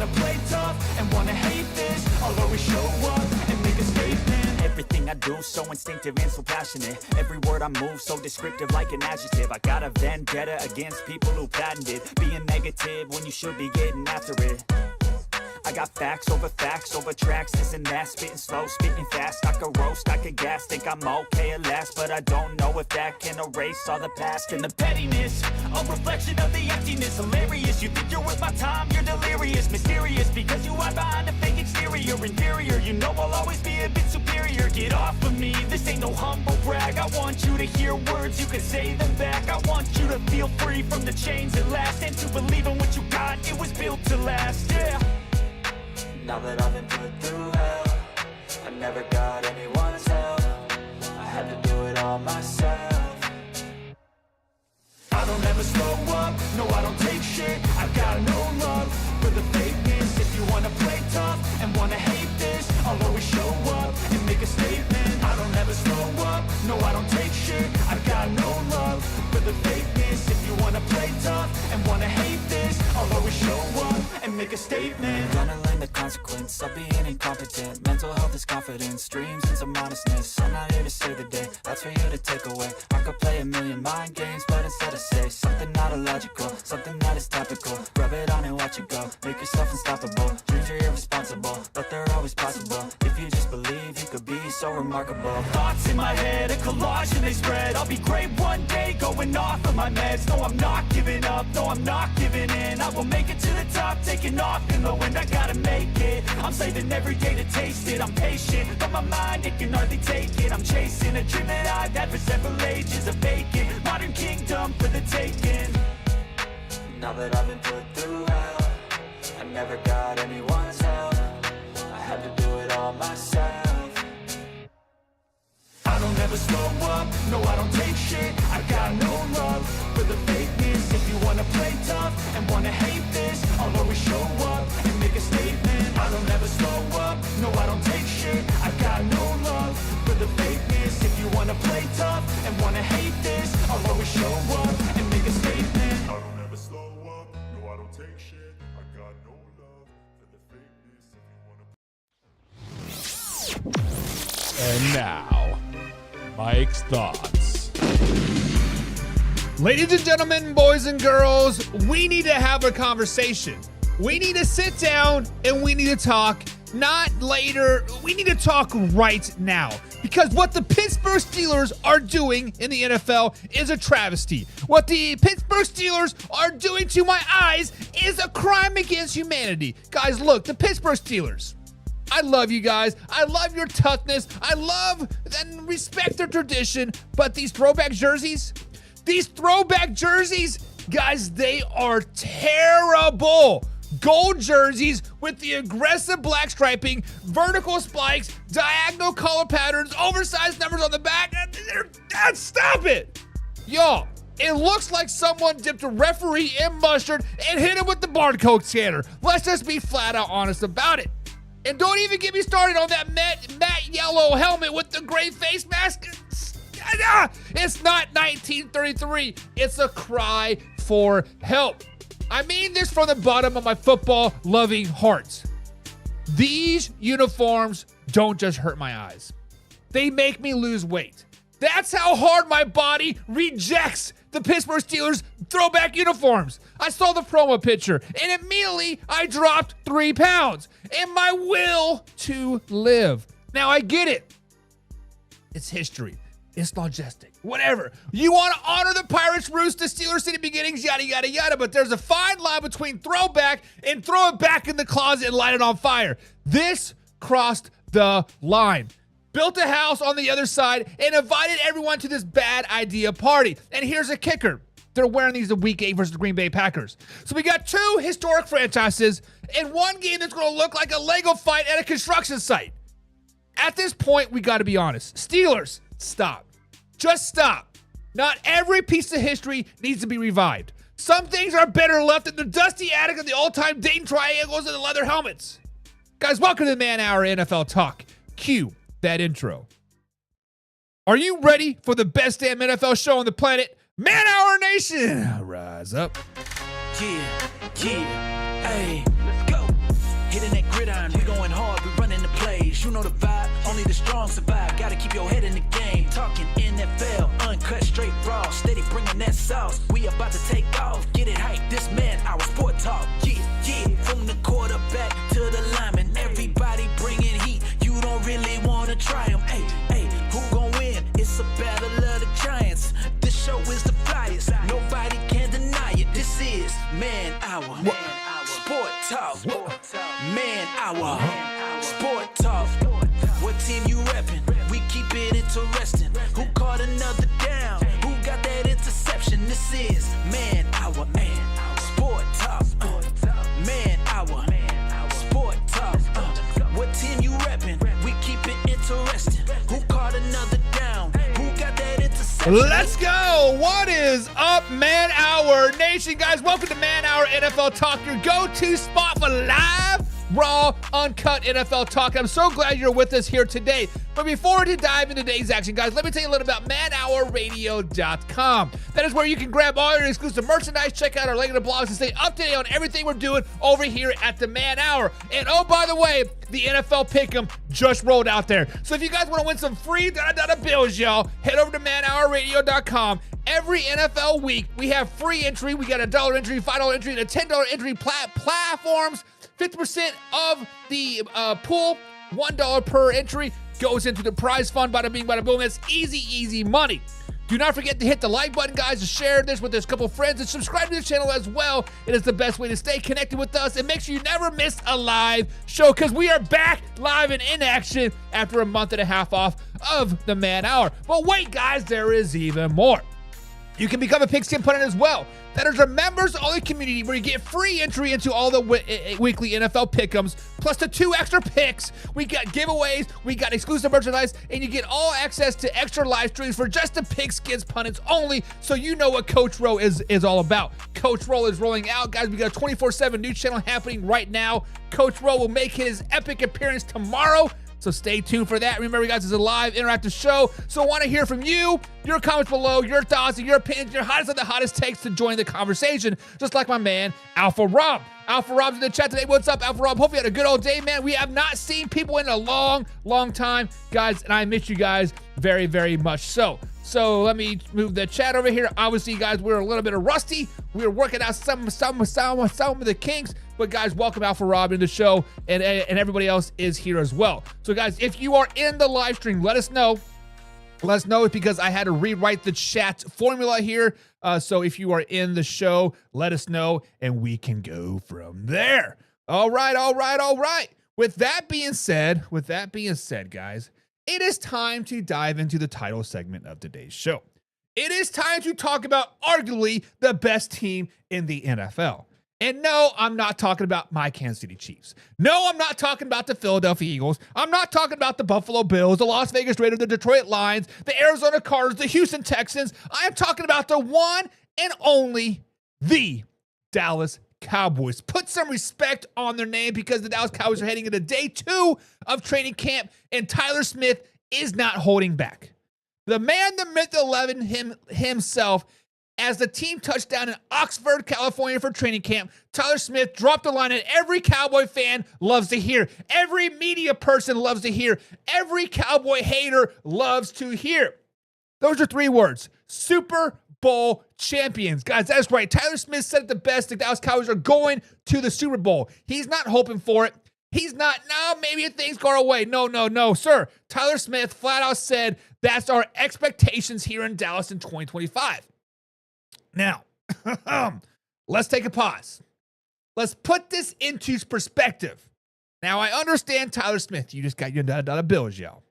wanna play tough and wanna hate this, I'll always show up and make a statement. Everything I do so instinctive and so passionate. Every word I move so descriptive like an adjective. I got a vendetta against people who patented being negative when you should be getting after it. I got facts over tracks, this and that, spitting slow, spitting fast. I could roast, I could gas, think I'm okay at last, but I don't know if that can erase all the past and the pettiness. A reflection of the emptiness, hilarious. You think you're worth my time, you're delirious, mysterious, because you hide behind a fake exterior. Inferior, you know I'll always be a bit superior. Get off of me, this ain't no humble brag. I want you to hear words, you can say them back. I want you to feel free from the chains that last, and to believe in what you got, it was built to last, yeah. Now that I've been put through hell, I never got anyone's help. I had to do it all myself. I don't ever slow up, no I don't take shit. I've got no love for the fakeness. If you wanna play tough and wanna hate this, I'll always show up and make a statement. I don't ever slow up, no I don't take shit. I've got no love for the fakeness. If you wanna play tough and wanna hate this, I'll always show up and make a statement. Gonna learn the consequence of being incompetent. Mental health is confidence, dreams and some honestness. I'm not here to save the day, that's for you to take away. I could play a million mind games, but instead I say something not illogical, something that is topical. Rub it on and watch it go, make yourself unstoppable. Dreams are irresponsible, but they're always possible. If you just believe, you could be so remarkable. Thoughts in my head, a collage and they spread. I'll be great one day, going off of my meds. No, I'm not giving up, no, I'm not giving in. I will make it to the top, taking off in the wind. I gotta make it, I'm saving every day to taste it. I'm patient, but my mind, it can hardly take it. I'm chasing a dream that I've had for several ages. A vacant, modern kingdom for the taking. Now that I've been put through hell, I never got anyone's help. I had to do it all myself. I don't ever slow up, no I don't take shit. I got no love for the fakeness. If you wanna play tough and wanna hate this, I'll always show up and make a statement. I don't ever slow up, no I don't take shit. I got no love for the fakeness. If you wanna play tough and wanna hate this, I'll always show up and make a statement. I don't ever slow up, no I don't take shit. I got no love for the fakeness. If you wanna... And now, Mike's thoughts. Ladies and gentlemen, boys and girls, we need to have a conversation. We need to sit down and we need to talk, not later. We need to talk right now, because what the Pittsburgh Steelers are doing in the NFL is a travesty. What the Pittsburgh Steelers are doing to my eyes is a crime against humanity. Guys, look, the Pittsburgh Steelers, I love you guys. I love your toughness. I love and respect their tradition. But these throwback jerseys, guys, they are terrible. Gold jerseys with the aggressive black striping, vertical spikes, diagonal color patterns, oversized numbers on the back. Stop it. Y'all, it looks like someone dipped a referee in mustard and hit him with the barcode scanner. Let's just be flat out honest about it. And don't even get me started on that matte yellow helmet with the gray face mask. It's not 1933. It's a cry for help. I mean this from the bottom of my football-loving heart. These uniforms don't just hurt my eyes. They make me lose weight. That's how hard my body rejects the Pittsburgh Steelers throwback uniforms. I saw the promo picture, and immediately I dropped 3 pounds and my will to live. Now, I get it. It's history. It's logistic. Whatever. You want to honor the Pirates' roots, the Steelers City beginnings, yada, yada, yada, but there's a fine line between throwback and throw it back in the closet and light it on fire. This crossed the line. Built a house on the other side and invited everyone to this bad idea party. And here's a kicker. They're wearing these in Week 8 versus the Green Bay Packers. So we got 2 historic franchises in one game that's going to look like a Lego fight at a construction site. At this point, we got to be honest. Steelers, stop. Just stop. Not every piece of history needs to be revived. Some things are better left in the dusty attic of the all-time Dayton Triangles and the leather helmets. Guys, welcome to the Man Hour NFL Talk. Cue that intro. Are you ready for the best damn NFL show on the planet? Man Hour Nation, rise up. Yeah, hey, let's go. know the vibe, only the strong survive. Gotta keep your head in the game. Talking NFL, uncut, straight raw, steady bringing that sauce. We about to take off, get it hype. This man, our sport talk. Yeah, yeah. From the quarterback to the lineman, everybody bringing heat. You don't really wanna try 'em. Hey, hey, who gon' win? It's a battle of the giants. This show is the flyest. Nobody can deny it. This is Man Hour. Sport Talk. Man Hour. Sport Talk. What team you reppin'? We keep it interesting. Who caught another down? Who got that interception? This is Man Hour. Sport Talk. Man Hour. Sport Talk. What team you reppin'? We keep it interesting. Who caught another down? Who got that interception? Let's go. What is up, Man Hour Nation? Guys, welcome to Man Hour NFL Talk, your go-to spot for live, raw, uncut NFL talk. I'm so glad you're with us here today. But before we dive into today's action, guys, let me tell you a little about manhourradio.com. That is where you can grab all your exclusive merchandise, check out our regular blogs, and stay up to date on everything we're doing over here at the Man Hour. And oh, by the way, the NFL Pick'em just rolled out there. So if you guys want to win some free dollar bills, y'all, head over to manhourradio.com. Every NFL week, we have free entry. We got a $1 entry, $5 entry, and a $10 entry platforms. 50% of the pool, $1 per entry, goes into the prize fund. Bada bing, bada boom. That's easy, easy money. Do not forget to hit the like button, guys, to share this with a couple friends, and subscribe to the channel as well. It is the best way to stay connected with us, and make sure you never miss a live show, because we are back live and in action after a month and a half off of the Man Hour. But wait, guys, there is even more. You can become a Pigskin Pundit as well. That is our members-only community where you get free entry into all the weekly NFL pick'ems, plus the 2 extra picks. We got giveaways, we got exclusive merchandise, and you get all access to extra live streams for just the Pigskins Pundits only, so you know what Coach Rowe is all about. Coach Rowe is rolling out, guys. We got a 24/7 news channel happening right now. Coach Rowe will make his epic appearance tomorrow, so stay tuned for that. Remember, guys, it's a live interactive show, so I want to hear from you, your comments below, your thoughts, and your opinions, your hottest of the hottest takes to join the conversation, just like my man, Alpha Rob. Alpha Rob's in the chat today. What's up, Alpha Rob? Hope you had a good old day, man. We have not seen people in a long, long time, guys, and I miss you guys very, very much so. So let me move the chat over here. Obviously, guys, we're a little bit rusty. We're working out some of the kinks. But guys, welcome Alpha Rob in the show, and everybody else is here as well. So guys, if you are in the live stream, let us know. Let us know. It's because I had to rewrite the chat formula here. So if you are in the show, let us know, and we can go from there. All right, all right, all right. With that being said, guys, it is time to dive into the title segment of today's show. It is time to talk about arguably the best team in the NFL. And no, I'm not talking about my Kansas City Chiefs. No, I'm not talking about the Philadelphia Eagles. I'm not talking about the Buffalo Bills, the Las Vegas Raiders, the Detroit Lions, the Arizona Cardinals, the Houston Texans. I am talking about the one and only, the Dallas Cowboys. Put some respect on their name, because the Dallas Cowboys are heading into day 2 of training camp, and Tyler Smith is not holding back. The man, the myth, 11 himself, as the team touched down in Oxford, California for training camp, Tyler Smith dropped a line that every Cowboy fan loves to hear. Every media person loves to hear. Every Cowboy hater loves to hear. Those are 3 words: Super Bowl champions. Guys, that's right. Tyler Smith said it the best. The Dallas Cowboys are going to the Super Bowl. He's not hoping for it. He's not, no, maybe if things go away. No, sir. Tyler Smith flat out said that's our expectations here in Dallas in 2025. Now, let's take a pause. Let's put this into perspective. Now, I understand Tyler Smith. You just got your dollar bills, y'all.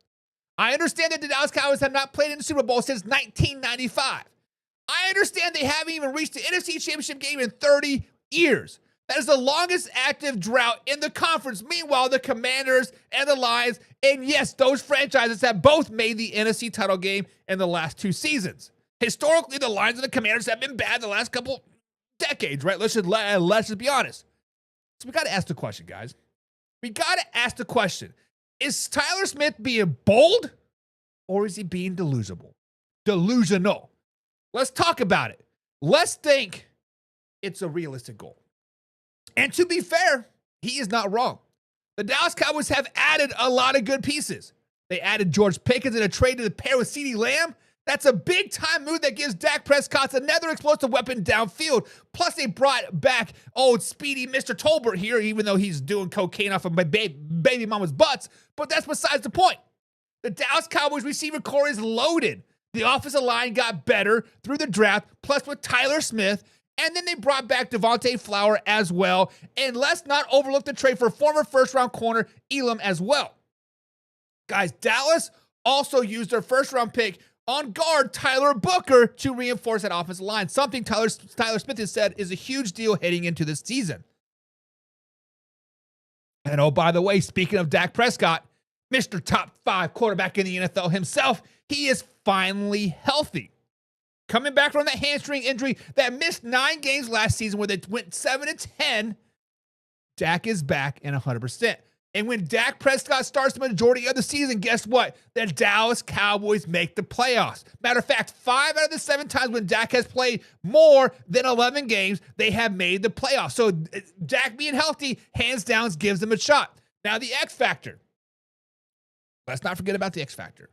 I understand that the Dallas Cowboys have not played in the Super Bowl since 1995. I understand they haven't even reached the NFC Championship game in 30 years. That is the longest active drought in the conference. Meanwhile, the Commanders and the Lions, and yes, those franchises have both made the NFC title game in the last 2 seasons. Historically, the Lions and the Commanders have been bad the last couple decades, right? Let's just be honest. So we got to ask the question, guys. We got to ask the question. Is Tyler Smith being bold, or is he being delusional? Let's talk about it. Let's think it's a realistic goal. And to be fair, he is not wrong. The Dallas Cowboys have added a lot of good pieces. They added George Pickens in a trade to the pair with CeeDee Lamb. That's a big-time move that gives Dak Prescott another explosive weapon downfield. Plus, they brought back old speedy Mr. Tolbert here, even though he's doing cocaine off of my baby mama's butts. But that's besides the point. The Dallas Cowboys receiver core is loaded. The offensive line got better through the draft, plus with Tyler Smith. And then they brought back Devontae Flower as well. And let's not overlook the trade for former first-round corner Elam as well. Guys, Dallas also used their first-round pick on guard Tyler Booker to reinforce that offensive line, something Tyler Smith has said is a huge deal heading into this season. And oh, by the way, speaking of Dak Prescott, Mr. Top 5 quarterback in the NFL himself, he is finally healthy. Coming back from that hamstring injury that missed 9 games last season where they went 7-10, Dak is back and 100%. And when Dak Prescott starts the majority of the season, guess what? The Dallas Cowboys make the playoffs. Matter of fact, 5 out of the 7 times when Dak has played more than 11 games, they have made the playoffs. So Dak being healthy, hands down, gives them a shot. Now the X Factor. Let's not forget about the X Factor.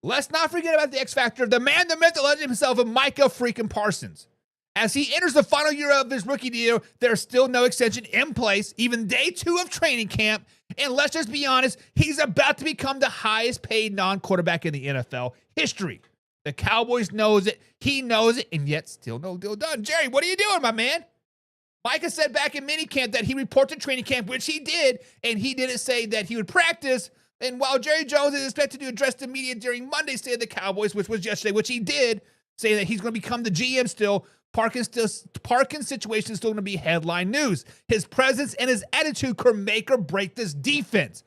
Let's not forget about the X Factor. The man, the myth, the legend himself, Micah freaking Parsons. As he enters the final year of his rookie deal, there's still no extension in place, even day 2 of training camp. And let's just be honest, he's about to become the highest paid non-quarterback in the NFL history. The Cowboys knows it, he knows it, and yet still no deal done. Jerry, what are you doing, my man? Micah said back in minicamp that he reported training camp, which he did, and he didn't say that he would practice. And while Jerry Jones is expected to address the media during Monday's State of the Cowboys, which was yesterday, which he did, saying that he's going to become the GM still, Parkin's situation is still going to be headline news. His presence and his attitude could make or break this defense.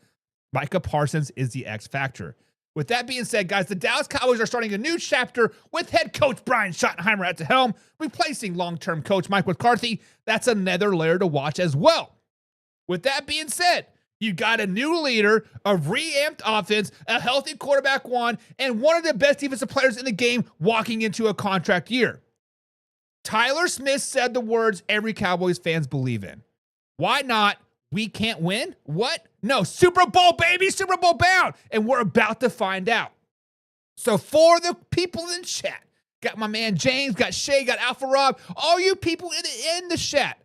Micah Parsons is the X factor. With that being said, guys, the Dallas Cowboys are starting a new chapter with head coach Brian Schottenheimer at the helm, replacing long-term coach Mike McCarthy. That's another layer to watch as well. With that being said, you got a new leader, a reamped offense, a healthy quarterback one, and one of the best defensive players in the game walking into a contract year. Tyler Smith said the words every Cowboys fans believe in. Why not? We can't win? What? No, Super Bowl, baby, Super Bowl bound. And we're about to find out. So for the people in chat, got my man James, got Shay, got Alpha Rob, all you people in the chat,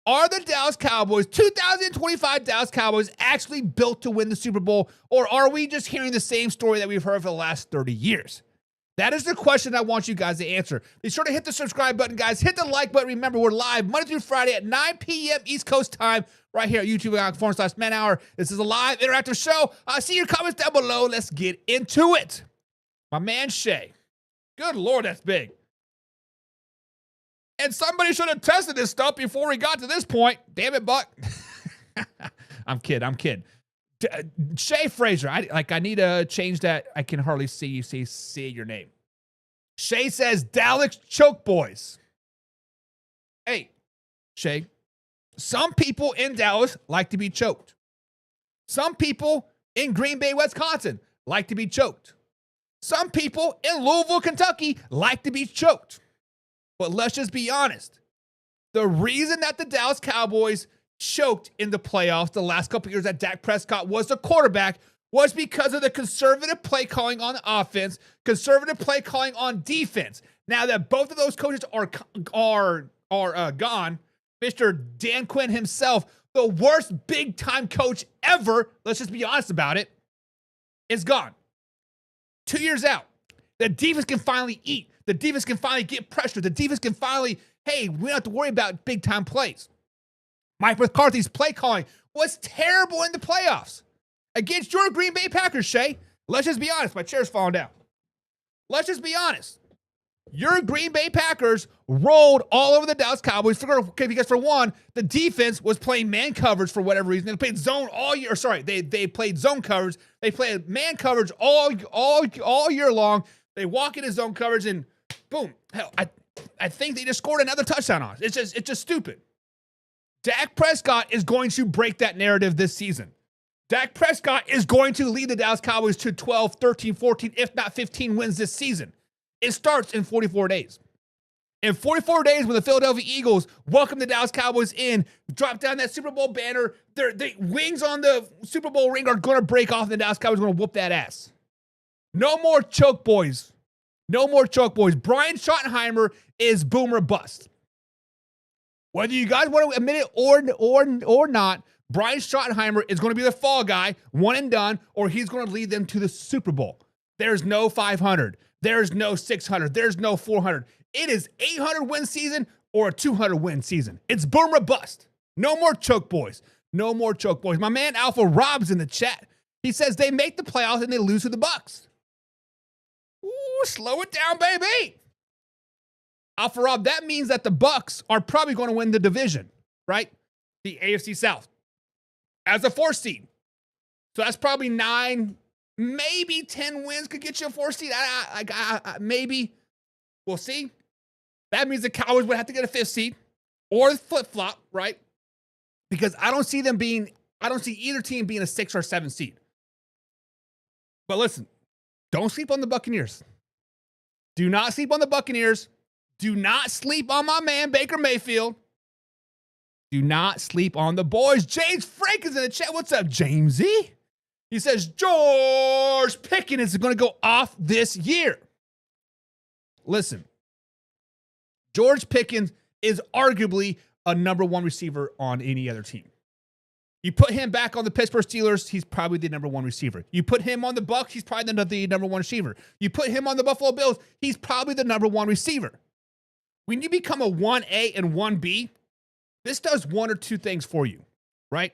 are the Dallas Cowboys, 2025 Dallas Cowboys, actually built to win the Super Bowl, or are we just hearing the same story that we've heard for the last 30 years? That is the question I want you guys to answer. Be sure to hit the subscribe button, guys. Hit the like button. Remember, we're live Monday through Friday at 9 p.m. East Coast time right here at YouTube.com/ManHour. This is a live interactive show. See your comments down below. Let's get into it. My man Shay. Good Lord, that's big. And somebody should have tested this stuff before we got to this point. Damn it, Buck. I'm kidding. Shay Fraser, I need to change that. I can hardly see you say your name. Shay says Dallas Choke Boys. Hey, Shay, some people in Dallas like to be choked. Some people in Green Bay, Wisconsin like to be choked. Some people in Louisville, Kentucky like to be choked. But let's just be honest. The reason that the Dallas Cowboys choked in the playoffs the last couple years that Dak Prescott was the quarterback was because of the conservative play calling on offense, conservative play calling on defense. Now that both of those coaches are gone, Mr. Dan Quinn himself, the worst big-time coach ever, let's just be honest about it, is gone. 2 years out. The defense can finally eat. The defense can finally get pressure. The defense can finally, hey, we don't have to worry about big-time plays. Mike McCarthy's play calling was terrible in the playoffs against your Green Bay Packers, Shay. Let's just be honest. My chair's falling down. Let's just be honest. Your Green Bay Packers rolled all over the Dallas Cowboys because, for one, the defense was playing man coverage for whatever reason. They played zone all year. Sorry, they played zone coverage. They played man coverage all year long. They walk into zone coverage and boom. Hell, I think they just scored another touchdown on us. It's just stupid. Dak Prescott is going to break that narrative this season. Dak Prescott is going to lead the Dallas Cowboys to 12, 13, 14, if not 15 wins this season. It starts in 44 days. In 44 days, when the Philadelphia Eagles welcome the Dallas Cowboys in, drop down that Super Bowl banner, the wings on the Super Bowl ring are going to break off, and the Dallas Cowboys are going to whoop that ass. No more choke boys. No more choke boys. Brian Schottenheimer is boomer bust. Whether you guys want to admit it or not, Brian Schottenheimer is going to be the fall guy, one and done, or he's going to lead them to the Super Bowl. There's no 500. There's no 600. There's no 400. It is 800-win season or a 200-win season. It's boom or bust. No more choke boys. No more choke boys. My man Alpha Rob's in the chat. He says they make the playoffs and they lose to the Bucs. Ooh, slow it down, baby. Alpha Rob, that means that the Bucs are probably going to win the division, right? The AFC South as a 4th seed. So that's probably 9, maybe 10 wins could get you a 4th seed. Maybe. We'll see. That means the Cowboys would have to get a 5th seed or flip-flop, right? Because I don't see either team being a 6 or 7 seed. But listen, don't sleep on the Buccaneers. Do not sleep on the Buccaneers. Do not sleep on my man, Baker Mayfield. Do not sleep on the boys. James Frank is in the chat. What's up, Jamesy? He says, George Pickens is going to go off this year. Listen, George Pickens is arguably a number 1 receiver on any other team. You put him back on the Pittsburgh Steelers, he's probably the number 1 receiver. You put him on the Bucs, he's probably the number 1 receiver. You put him on the Buffalo Bills, he's probably the number 1 receiver. When you become a 1A and 1B, this does one or two things for you, right?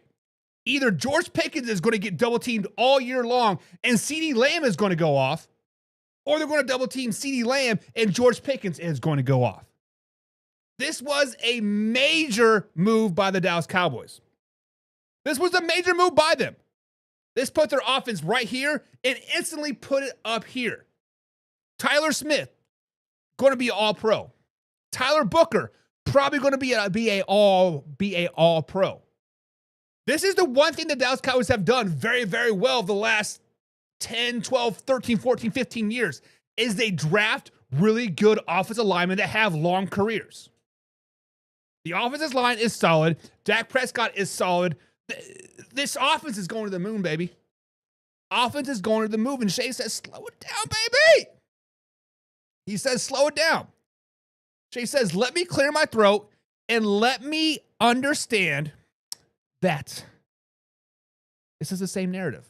Either George Pickens is going to get double teamed all year long and CeeDee Lamb is going to go off, or they're going to double team CeeDee Lamb and George Pickens is going to go off. This was a major move by the Dallas Cowboys. This was a major move by them. This put their offense right here and instantly put it up here. Tyler Smith, going to be an all-pro. Tyler Booker, probably going to be a all-pro. This is the one thing the Dallas Cowboys have done very, very well the last 10, 12, 13, 14, 15 years, is they draft really good offensive linemen that have long careers. The offensive line is solid. Dak Prescott is solid. This offense is going to the moon, baby. Offense is going to the moon. And Shay says, slow it down, baby. He says, slow it down. Shay says, let me clear my throat and let me understand that this is the same narrative.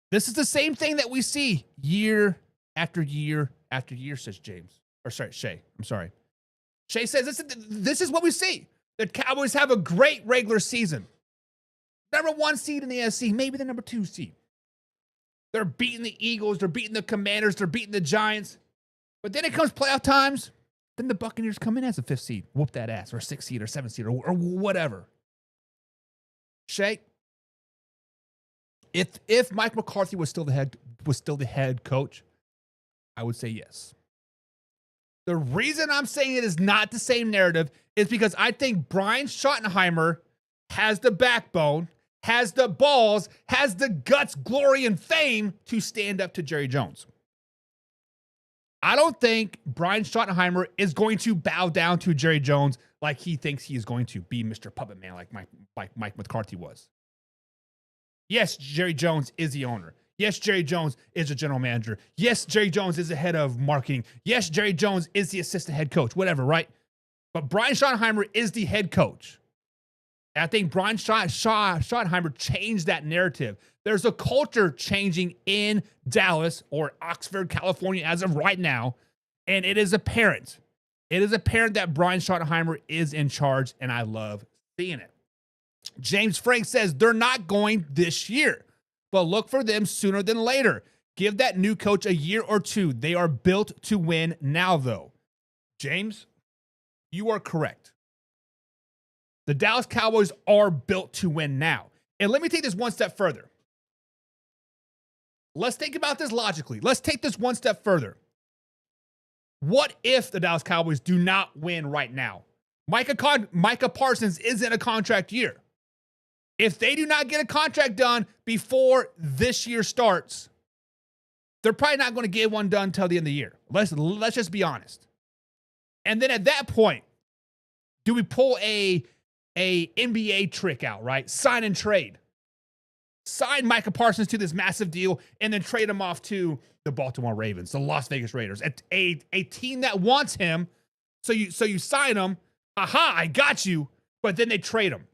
This is the same thing that we see year after year after year, says Shay. I'm sorry. Shay says, this is what we see. The Cowboys have a great regular season. Number 1 seed in the NFC, maybe the number 2 seed. They're beating the Eagles, they're beating the Commanders, they're beating the Giants. But then it comes playoff times, then the Buccaneers come in as a 5th seed, whoop that ass, or 6th seed, or 7th seed, or whatever. Shay, if Mike McCarthy was still the head coach, I would say yes. The reason I'm saying it is not the same narrative is because I think Brian Schottenheimer has the backbone, has the balls, has the guts, glory, and fame to stand up to Jerry Jones. I don't think Brian Schottenheimer is going to bow down to Jerry Jones like he thinks he is going to be Mr. Puppet Man like Mike McCarthy was. Yes, Jerry Jones is the owner. Yes, Jerry Jones is a general manager. Yes, Jerry Jones is the head of marketing. Yes, Jerry Jones is the assistant head coach, whatever, right? But Brian Schottenheimer is the head coach. And I think Brian Schottenheimer changed that narrative. There's a culture changing in Dallas or Oxford, California as of right now, and it is apparent. It is apparent that Brian Schottenheimer is in charge, and I love seeing it. James Frank says they're not going this year, but look for them sooner than later. Give that new coach a year or two. They are built to win now, though. James, you are correct. The Dallas Cowboys are built to win now. And let me take this one step further. Let's think about this logically. Let's take this one step further. What if the Dallas Cowboys do not win right now? Micah Parsons is in a contract year. If they do not get a contract done before this year starts, they're probably not going to get one done until the end of the year. Let's just be honest. And then at that point, do we pull a NBA trick out, right? Sign and trade. Sign Micah Parsons to this massive deal and then trade him off to the Baltimore Ravens, the Las Vegas Raiders, a team that wants him. So you sign him. Aha, I got you. But then they trade him.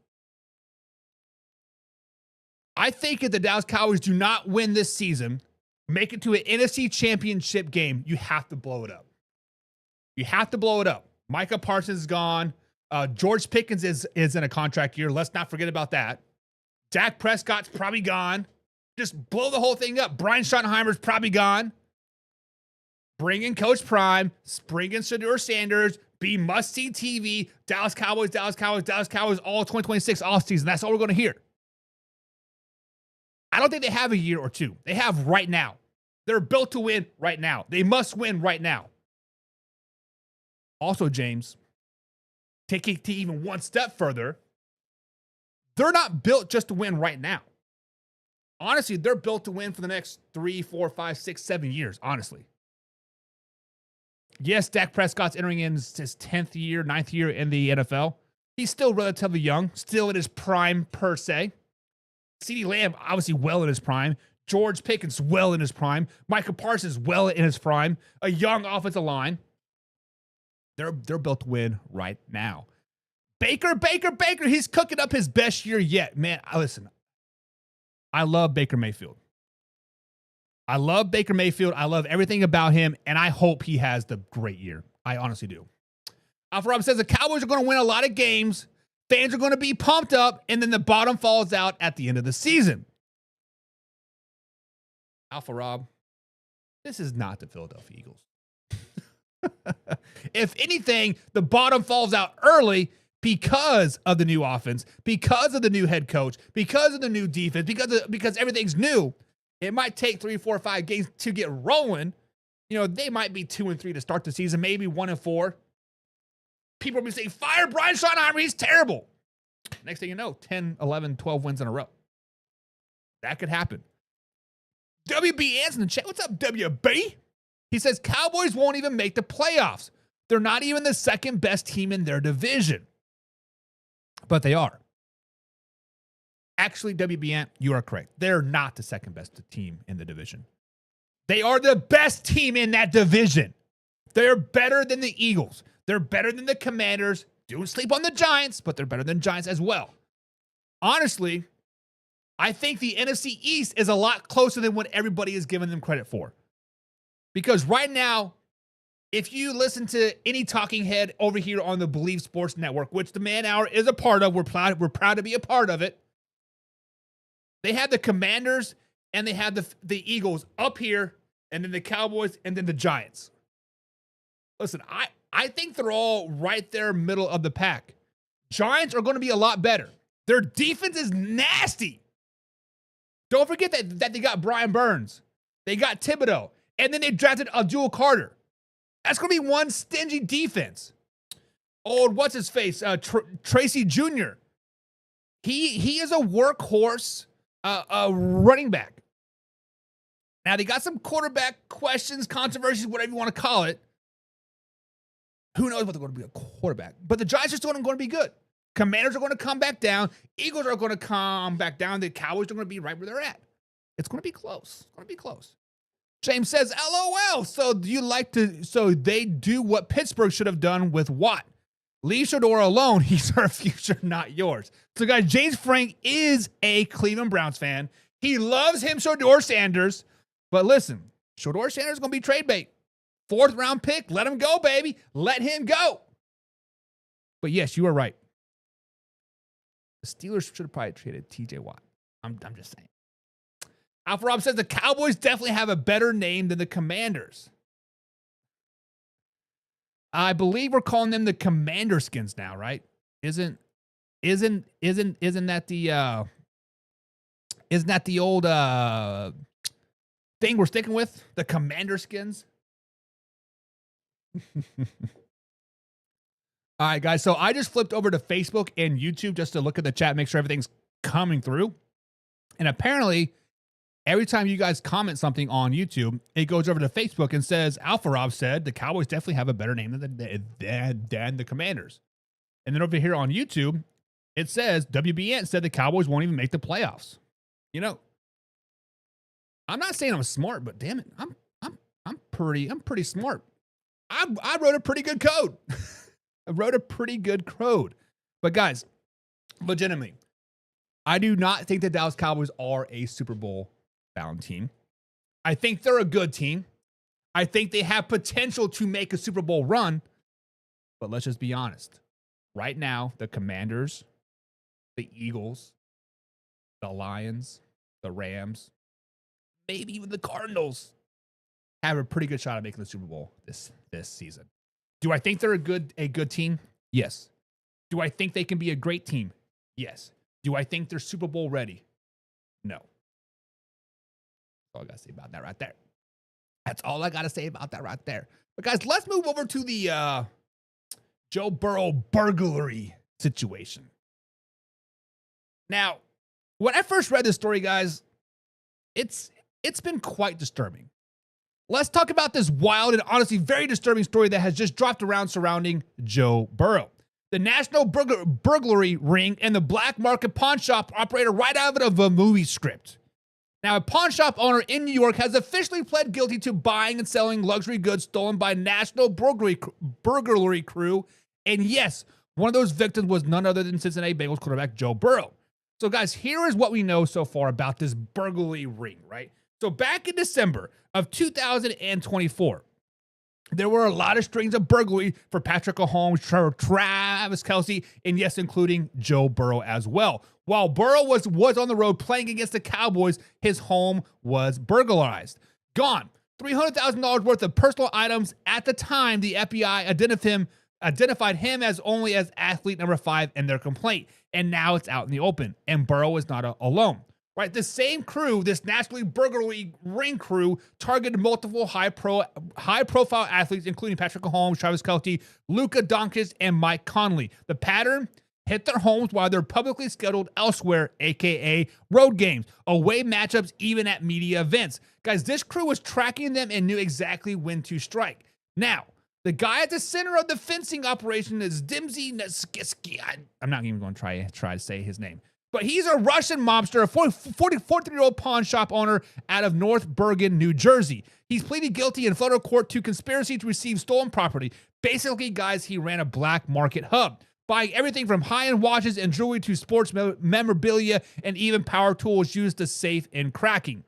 I think if the Dallas Cowboys do not win this season, make it to an NFC championship game, you have to blow it up. You have to blow it up. Micah Parsons is gone. George Pickens is in a contract year. Let's not forget about that. Dak Prescott's probably gone. Just blow the whole thing up. Brian Schottenheimer's probably gone. Bring in Coach Prime. Bring in Shedeur Sanders. Be must-see TV. Dallas Cowboys, Dallas Cowboys, Dallas Cowboys all 2026 offseason. That's all we're going to hear. I don't think they have a year or two. They have right now. They're built to win right now. They must win right now. Also, James, take it to even one step further. They're not built just to win right now. Honestly, they're built to win for the next 3, 4, 5, 6, 7 years, honestly. Yes, Dak Prescott's entering in his 10th year, 9th year in the NFL. He's still relatively young, still in his prime per se. CeeDee Lamb, obviously well in his prime. George Pickens, well in his prime. Micah Parsons, well in his prime. A young offensive line. They're built to win right Baker, he's cooking up his best year yet. Man, listen, I love Baker Mayfield. I love Baker Mayfield. I love everything about him, and I hope he has the great year. I honestly do. Alpha Rob says the Cowboys are going to win a lot of games. Fans are going to be pumped up, and then the bottom falls out at the end of the season. Alpha Rob, this is not the Philadelphia Eagles. If anything, the bottom falls out early because of the new offense, because of the new head coach, because of the new defense, because everything's new. It might take 3, 4, 5 games to get rolling. You know, they might be 2-3 to start the season, maybe 1-4. People will be saying, fire Brian Schottenheimer, he's terrible. Next thing you know, 10, 11, 12 wins in a row. That could happen. WB Anson in the chat. What's up, WB? He says, Cowboys won't even make the playoffs. They're not even the second best team in their division. But they are. Actually, WB Ant, you are correct. They're not the second best team in the division. They are the best team in that division. They're better than the Eagles. They're better than the Commanders. Don't sleep on the Giants, but they're better than Giants as well. Honestly, I think the NFC East is a lot closer than what everybody is giving them credit for. Because right now, if you listen to any talking head over here on the Believe Sports Network, which the Man Hour is a part of, we're proud to be a part of it. They had the Commanders and they had the Eagles up here, and then the Cowboys, and then the Giants. Listen, I think they're all right there middle of the pack. Giants are going to be a lot better. Their defense is nasty. Don't forget that they got Brian Burns. They got Thibodeau. And then they drafted Abdul Carter. That's going to be one stingy defense. Old, what's his face? Tracy Jr. He is a workhorse running back. Now, they got some quarterback questions, controversies, whatever you want to call it. Who knows what they're going to be a quarterback. But the Giants are still going to be good. Commanders are going to come back down. Eagles are going to come back down. The Cowboys are going to be right where they're at. It's going to be close. It's going to be close. James says, LOL. So they do what Pittsburgh should have done with Watt. Leave Shedeur alone. He's our future, not yours. So, guys, James Frank is a Cleveland Browns fan. He loves him, Shedeur Sanders. But listen, Shedeur Sanders is going to be trade bait. 4th round pick. Let him go, baby. Let him go. But yes, you are right. The Steelers should have probably traded TJ Watt. I'm just saying. Alpha Rob says the Cowboys definitely have a better name than the Commanders. I believe we're calling them the Commander Skins now, right? Isn't that the old thing we're sticking with? The Commander Skins? All right, guys. So I just flipped over to Facebook and YouTube just to look at the chat, make sure everything's coming through. And apparently, every time you guys comment something on YouTube, it goes over to Facebook and says, Alpha Rob said the Cowboys definitely have a better name than the Commanders. And then over here on YouTube, it says WBN said the Cowboys won't even make the playoffs. You know, I'm not saying I'm smart, but damn it, I'm pretty smart. I wrote a pretty good code. I wrote a pretty good code. But guys, legitimately, I do not think the Dallas Cowboys are a Super Bowl bound team. I think they're a good team. I think they have potential to make a Super Bowl run. But let's just be honest. Right now, the Commanders, the Eagles, the Lions, the Rams, maybe even the Cardinals have a pretty good shot at making the Super Bowl this season. Do I think they're a good team? Yes. Do I think they can be a great team? Yes. Do I think they're Super Bowl ready? No. That's all I got to say about that right there. That's all I got to say about that right there. But guys, let's move over to the Joe Burrow burglary situation. Now, when I first read this story, guys, it's been quite disturbing. Let's talk about this wild and honestly very disturbing story that has just dropped around surrounding Joe Burrow. The national burglary ring and the black market pawn shop operator right out of a movie script. Now, a pawn shop owner in New York has officially pled guilty to buying and selling luxury goods stolen by national burglary crew. And yes, one of those victims was none other than Cincinnati Bengals quarterback Joe Burrow. So guys, here is what we know so far about this burglary ring, right? So back in December of 2024, there were a lot of strings of burglary for Patrick Mahomes, Travis Kelce, and yes, including Joe Burrow as well. While Burrow was on the road playing against the Cowboys, his home was burglarized. Gone. $300,000 worth of personal items. At the time, the FBI identified him as only as athlete number 5 in their complaint. And now it's out in the open. And Burrow is not alone. Right, the same crew, this nationally burglary ring crew, targeted multiple high-profile athletes, including Patrick Mahomes, Travis Kelce, Luka Doncic, and Mike Conley. The pattern hit their homes while they're publicly scheduled elsewhere, aka road games, away matchups, even at media events. Guys, this crew was tracking them and knew exactly when to strike. Now, the guy at the center of the fencing operation is Dimsy Naskiski. I'm not even going to try to say his name. But he's a Russian mobster, a 43-year-old pawn shop owner out of North Bergen, New Jersey. He's pleaded guilty in federal court to conspiracy to receive stolen property. Basically, guys, he ran a black market hub, buying everything from high-end watches and jewelry to sports memorabilia and even power tools used to safe and cracking.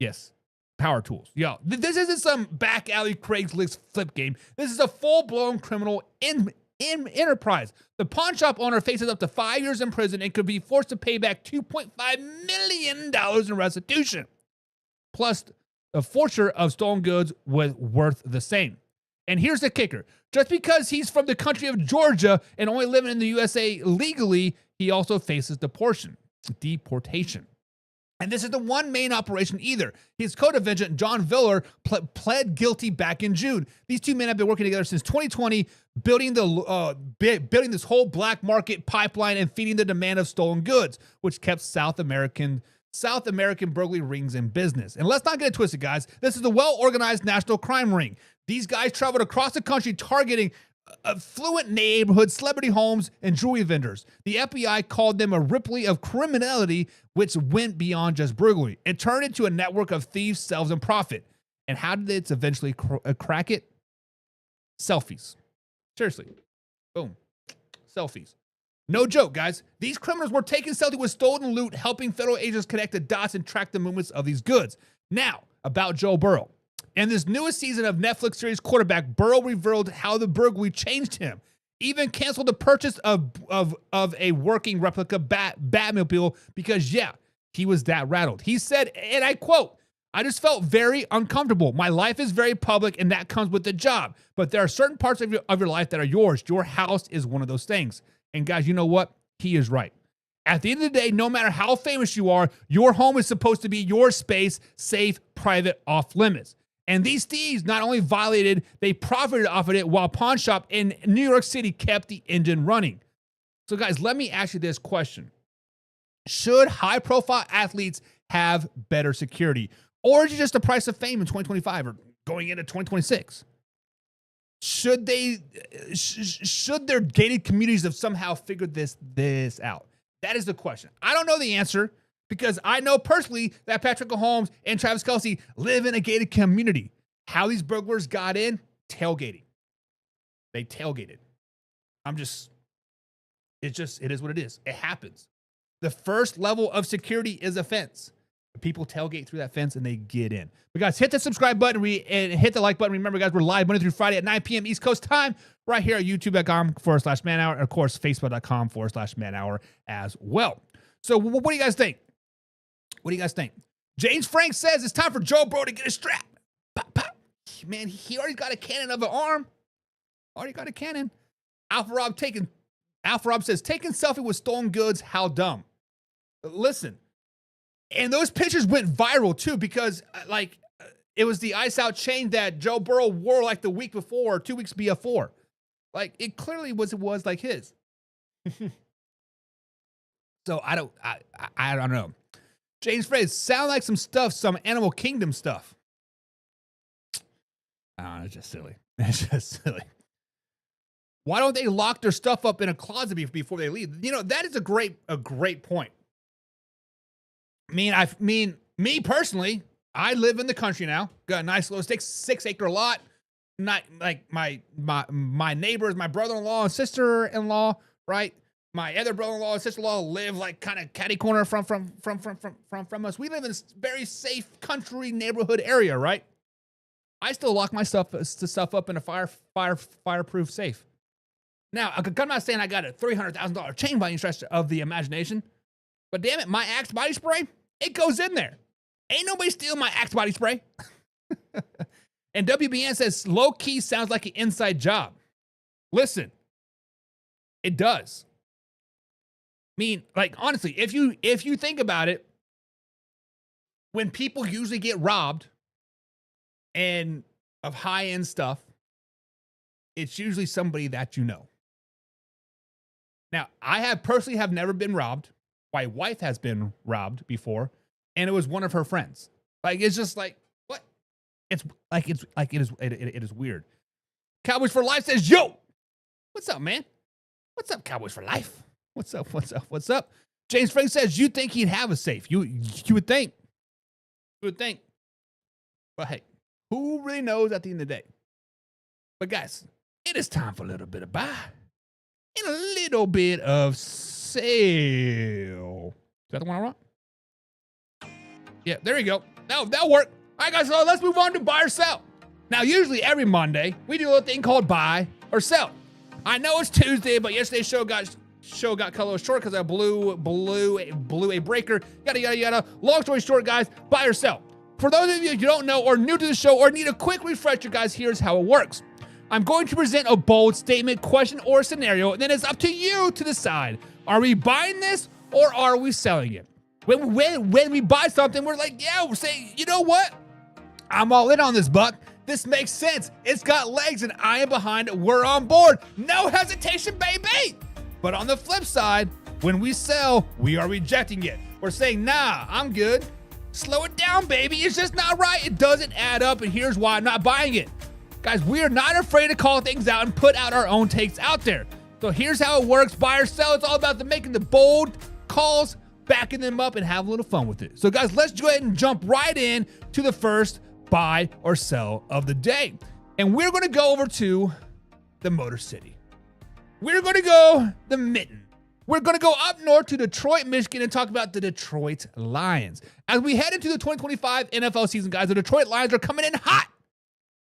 Yes, power tools. Yo, this isn't some back alley Craigslist flip game. This is a full-blown criminal enterprise. The pawn shop owner faces up to 5 years in prison and could be forced to pay back $2.5 million in restitution. Plus, the forfeiture of stolen goods was worth the same. And here's the kicker. Just because he's from the country of Georgia and only living in the USA legally, he also faces deportation. And this is the one main operation either. His co-defendant, John Viller, pled guilty back in June. These two men have been working together since 2020, building this whole black market pipeline and feeding the demand of stolen goods, which kept South American burglary rings in business. And let's not get it twisted, guys. This is a well-organized national crime ring. These guys traveled across the country targeting affluent neighborhoods, celebrity homes, and jewelry vendors. The FBI called them a Ripley of criminality, which went beyond just burglary. It turned into a network of thieves, selves, and profit. And how did it eventually crack it? Selfies. Seriously. Boom. Selfies. No joke, guys. These criminals were taking selfies with stolen loot, helping federal agents connect the dots and track the movements of these goods. Now, about Joe Burrow. In this newest season of Netflix series Quarterback, Burrow revealed how the burglary changed him. Even canceled the purchase of a working replica Batmobile because, yeah, he was that rattled. He said, and I quote, "I just felt very uncomfortable. My life is very public, and that comes with the job. But there are certain parts of your life that are yours. Your house is one of those things." And guys, you know what? He is right. At the end of the day, no matter how famous you are, your home is supposed to be your space, safe, private, off limits. And these thieves not only violated, they profited off of it while pawn shop in New York City kept the engine running. So guys, let me ask you this question. Should high-profile athletes have better security? Or is it just the price of fame in 2025 or going into 2026? Should their gated communities have somehow figured this out? That is the question. I don't know the answer because I know personally that Patrick Mahomes and Travis Kelce live in a gated community. How these burglars got in? Tailgating. They tailgated. It is what it is. It happens. The first level of security is a fence. People tailgate through that fence and they get in. But guys, hit the subscribe button and hit the like button. Remember, guys, we're live Monday through Friday at 9 p.m. East Coast time right here at youtube.com/manhour. And of course, facebook.com/manhour as well. So what do you guys think? What do you guys think? James Frank says it's time for Joe Burrow to get a strap. Pop, pop. Man, he already got a cannon of an arm. Already got a cannon. Alpha Rob says, taking selfie with stolen goods, how dumb. Listen. And those pictures went viral too because it was the ice out chain that Joe Burrow wore like the week before or 2 weeks before. Like it clearly was like his. So I don't know. James Fraser sound like some Animal Kingdom stuff. Oh, it's just silly. It's just silly. Why don't they lock their stuff up in a closet before they leave? You know, that is a great point. Me personally, I live in the country now. Got a nice little 6-acre lot. Not like my neighbors, my brother-in-law and sister-in-law, right? My other brother-in-law and sister-in-law live like kind of catty corner from us. We live in a very safe country neighborhood area, right? I still lock my stuff up in a fireproof safe. Now, I'm not saying I got a $300,000 chain by any stretch of the imagination, but damn it, my Axe body spray, it goes in there. Ain't nobody stealing my Axe body spray. And WBN says, low-key sounds like an inside job. Listen, it does. I mean, like, honestly, if you think about it, when people usually get robbed and of high-end stuff, it's usually somebody that you know. Now, I personally have never been robbed. My wife has been robbed before, and it was one of her friends. Like, it's just like, what? It is weird. Cowboys for Life says, yo, what's up, man? What's up, Cowboys for Life? What's up? James Frank says, you think he'd have a safe. You would think. You would think. But hey, who really knows at the end of the day? But guys, it is time for a little bit of buy and a little bit of sale. Is that the one I want? Yeah, there you go. That'll work. All right, guys, so let's move on to buy or sell. Now, usually every Monday, we do a little thing called buy or sell. I know it's Tuesday, but yesterday's show got cut a little short because I blew a breaker. Yada, yada, yada. Long story short, guys, buy or sell. For those of you who don't know or new to the show or need a quick refresher, guys, here's how it works. I'm going to present a bold statement, question, or scenario, and then it's up to you to decide. Are we buying this or are we selling it? When we buy something, we're like, yeah, we're saying, you know what? I'm all in on this, Buck. This makes sense. It's got legs and I am behind it. We're on board. No hesitation, baby. But on the flip side, when we sell, we are rejecting it. We're saying, nah, I'm good. Slow it down, baby. It's just not right. It doesn't add up, and here's why I'm not buying it. Guys, we are not afraid to call things out and put out our own takes out there. So here's how it works. Buy or sell. It's all about making the bold calls, backing them up, and have a little fun with it. So guys, let's go ahead and jump right in to the first buy or sell of the day. And we're going to go over to the Motor City. We're going to go the Mitten. We're going to go up north to Detroit, Michigan, and talk about the Detroit Lions. As we head into the 2025 NFL season, guys, the Detroit Lions are coming in hot.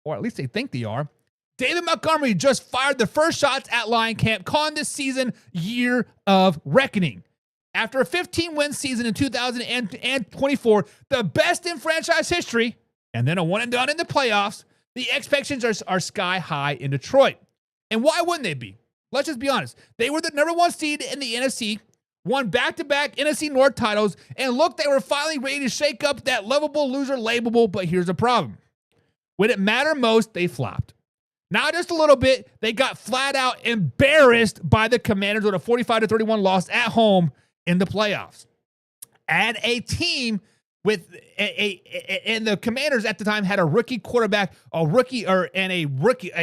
Or at least they think they are. David Montgomery just fired the first shots at Lion Camp, calling this season year of reckoning. After a 15-win season in 2024, the best in franchise history, and then a one and done in the playoffs, the expectations are sky high in Detroit. And why wouldn't they be? Let's just be honest. They were the number one seed in the NFC, won back-to-back NFC North titles, and look, they were finally ready to shake up that lovable loser labelable, but here's the problem. When it mattered most, they flopped. Not just a little bit, they got flat out embarrassed by the Commanders with a 45-31 loss at home in the playoffs. and a team with and the Commanders at the time had a rookie quarterback, a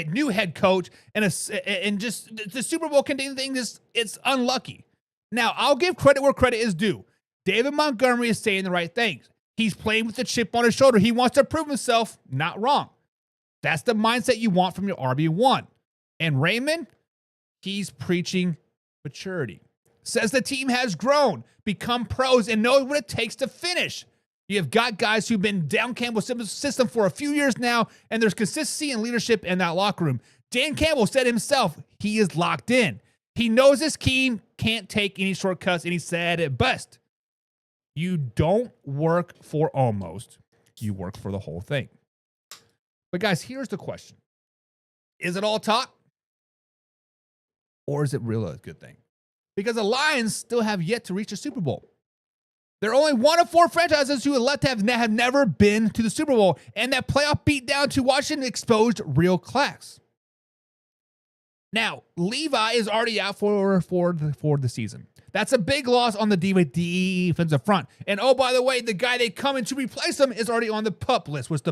new head coach, and just the Super Bowl contending thing. It's unlucky. Now, I'll give credit where credit is due. David Montgomery is saying the right things. He's playing with the chip on his shoulder. He wants to prove himself. Not wrong. That's the mindset you want from your RB1. And Raymond, he's preaching maturity. Says the team has grown, become pros, and knows what it takes to finish. You have got guys who've been down Campbell's system for a few years now, and there's consistency and leadership in that locker room. Dan Campbell said himself, he is locked in. He knows his team can't take any shortcuts, and he said it best. You don't work for almost, you work for the whole thing. But guys, here's the question. Is it all talk? Or is it really a good thing? Because the Lions still have yet to reach a Super Bowl. They're only one of 4 franchises who have never been to the Super Bowl, and that playoff beat down to Washington exposed real class. Now, Levi is already out for the season. That's a big loss on the defensive front. And oh, by the way, the guy they come in to replace him is already on the PUP list, was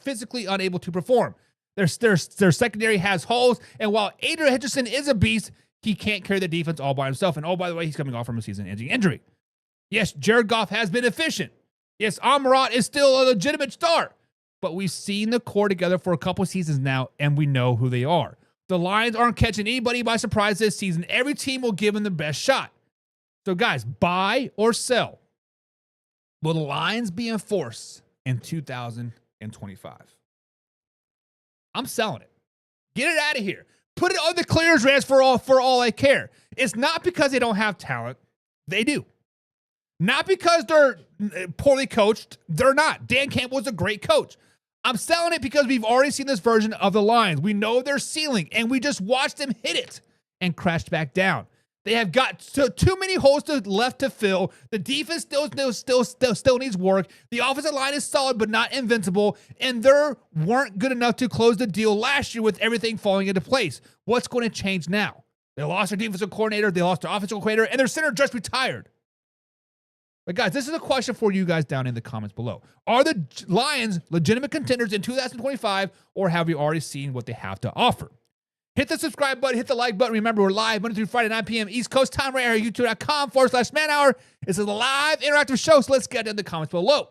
physically unable to perform. Their secondary has holes, and while Adrian Henderson is a beast, he can't carry the defense all by himself. And oh, by the way, he's coming off from a season-ending injury. Yes, Jared Goff has been efficient. Yes, Amarat is still a legitimate star. But we've seen the core together for a couple seasons now, and we know who they are. The Lions aren't catching anybody by surprise this season. Every team will give them the best shot. So, guys, buy or sell. Will the Lions be in force in 2025? I'm selling it. Get it out of here. Put it on the clearance rails for all I care. It's not because they don't have talent. They do. Not because they're poorly coached. They're not. Dan Campbell is a great coach. I'm selling it because we've already seen this version of the Lions. We know their ceiling, and we just watched them hit it and crashed back down. They have got too many holes left to fill. The defense still needs work. The offensive line is solid but not invincible, and they weren't good enough to close the deal last year with everything falling into place. What's going to change now? They lost their defensive coordinator, they lost their offensive coordinator, and their center just retired. But guys, this is a question for you guys down in the comments below. Are the Lions legitimate contenders in 2025, or have we already seen what they have to offer? Hit the subscribe button, hit the like button. Remember, we're live Monday through Friday, 9 p.m. East Coast time, right here at youtube.com/manhour. This is a live interactive show, so let's get in the comments below.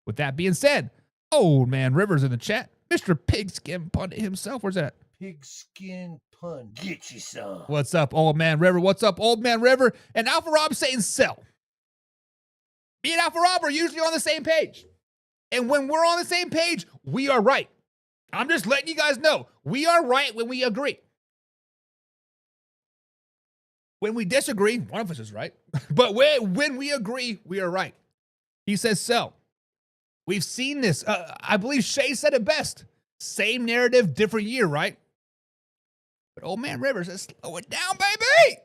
With that being said, Old Man Rivers in the chat. Mr. Pigskin Pundit himself. Where's that? Pigskin Pun. Get you some. What's up, Old Man River? What's up, Old Man River? And Alpha Rob saying sell. Me and Alpha Rob are usually on the same page. And when we're on the same page, we are right. I'm just letting you guys know, we are right when we agree. When we disagree, one of us is right. But when we agree, we are right. He says sell. We've seen this. I believe Shay said it best. Same narrative, different year, right? But Old Man Rivers says, slow it down, baby.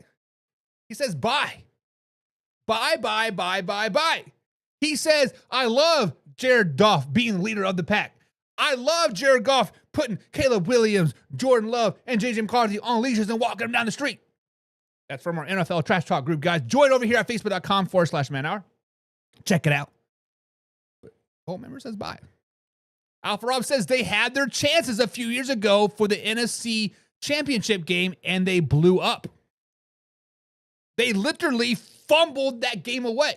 He says buy. Buy. He says, I love Jared Goff being leader of the pack. I love Jared Goff putting Caleb Williams, Jordan Love, and JJ McCarthy on leashes and walking them down the street. That's from our NFL Trash Talk group, guys. Join over here at facebook.com/manhour. Check it out. But Old Member says bye. Alpha Rob says they had their chances a few years ago for the NFC Championship game, and they blew up. They literally fumbled that game away.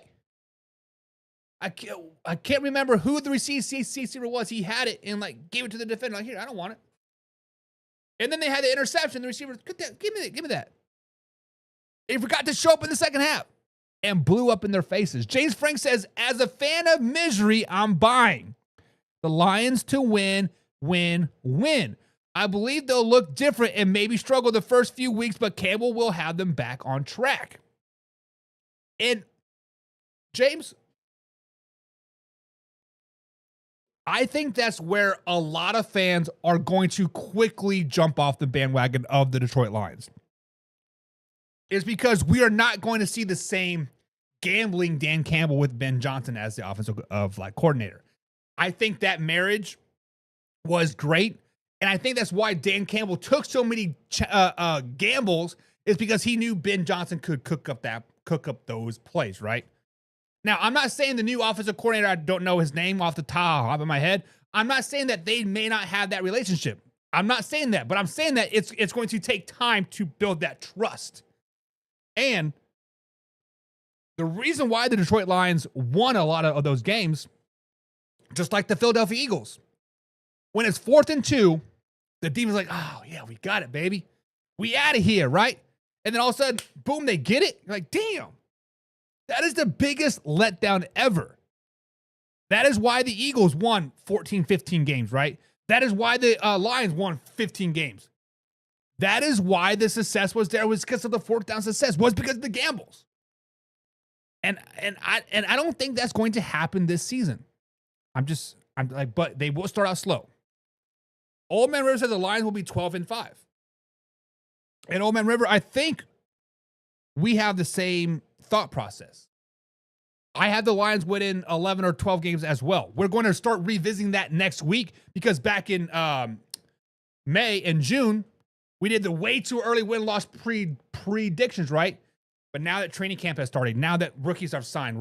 I can't remember who the receiver was. He had it and gave it to the defender. Here, I don't want it. And then they had the interception. The receiver, give me that. They forgot to show up in the second half and blew up in their faces. James Frank says, as a fan of misery, I'm buying the Lions to win. I believe they'll look different and maybe struggle the first few weeks, but Campbell will have them back on track. And James, I think that's where a lot of fans are going to quickly jump off the bandwagon of the Detroit Lions. Is because we are not going to see the same gambling Dan Campbell with Ben Johnson as the offensive coordinator. I think that marriage was great, and I think that's why Dan Campbell took so many gambles, is because he knew Ben Johnson could cook up those plays, right? Now, I'm not saying the new offensive coordinator, I don't know his name off the top of my head. I'm not saying that they may not have that relationship. I'm not saying that, but I'm saying that it's going to take time to build that trust. And the reason why the Detroit Lions won a lot of those games, just like the Philadelphia Eagles, when it's 4th and 2, the defense is like, oh, yeah, we got it, baby. We out of here, right? And then all of a sudden, boom, they get it. You're like, damn. That is the biggest letdown ever. That is why the Eagles won 14, 15 games, right? That is why the Lions won 15 games. That is why the success was there, was because of the 4th down success, was because of the gambles. And I don't think that's going to happen this season. I'm like, but they will start out slow. Old Man River says the Lions will be 12-5. And Old Man River, I think we have the same thought process. I had the Lions winning 11 or 12 games as well. We're going to start revisiting that next week because back in May and June, we did the way too early win-loss predictions, right? But now that training camp has started, now that rookies have signed,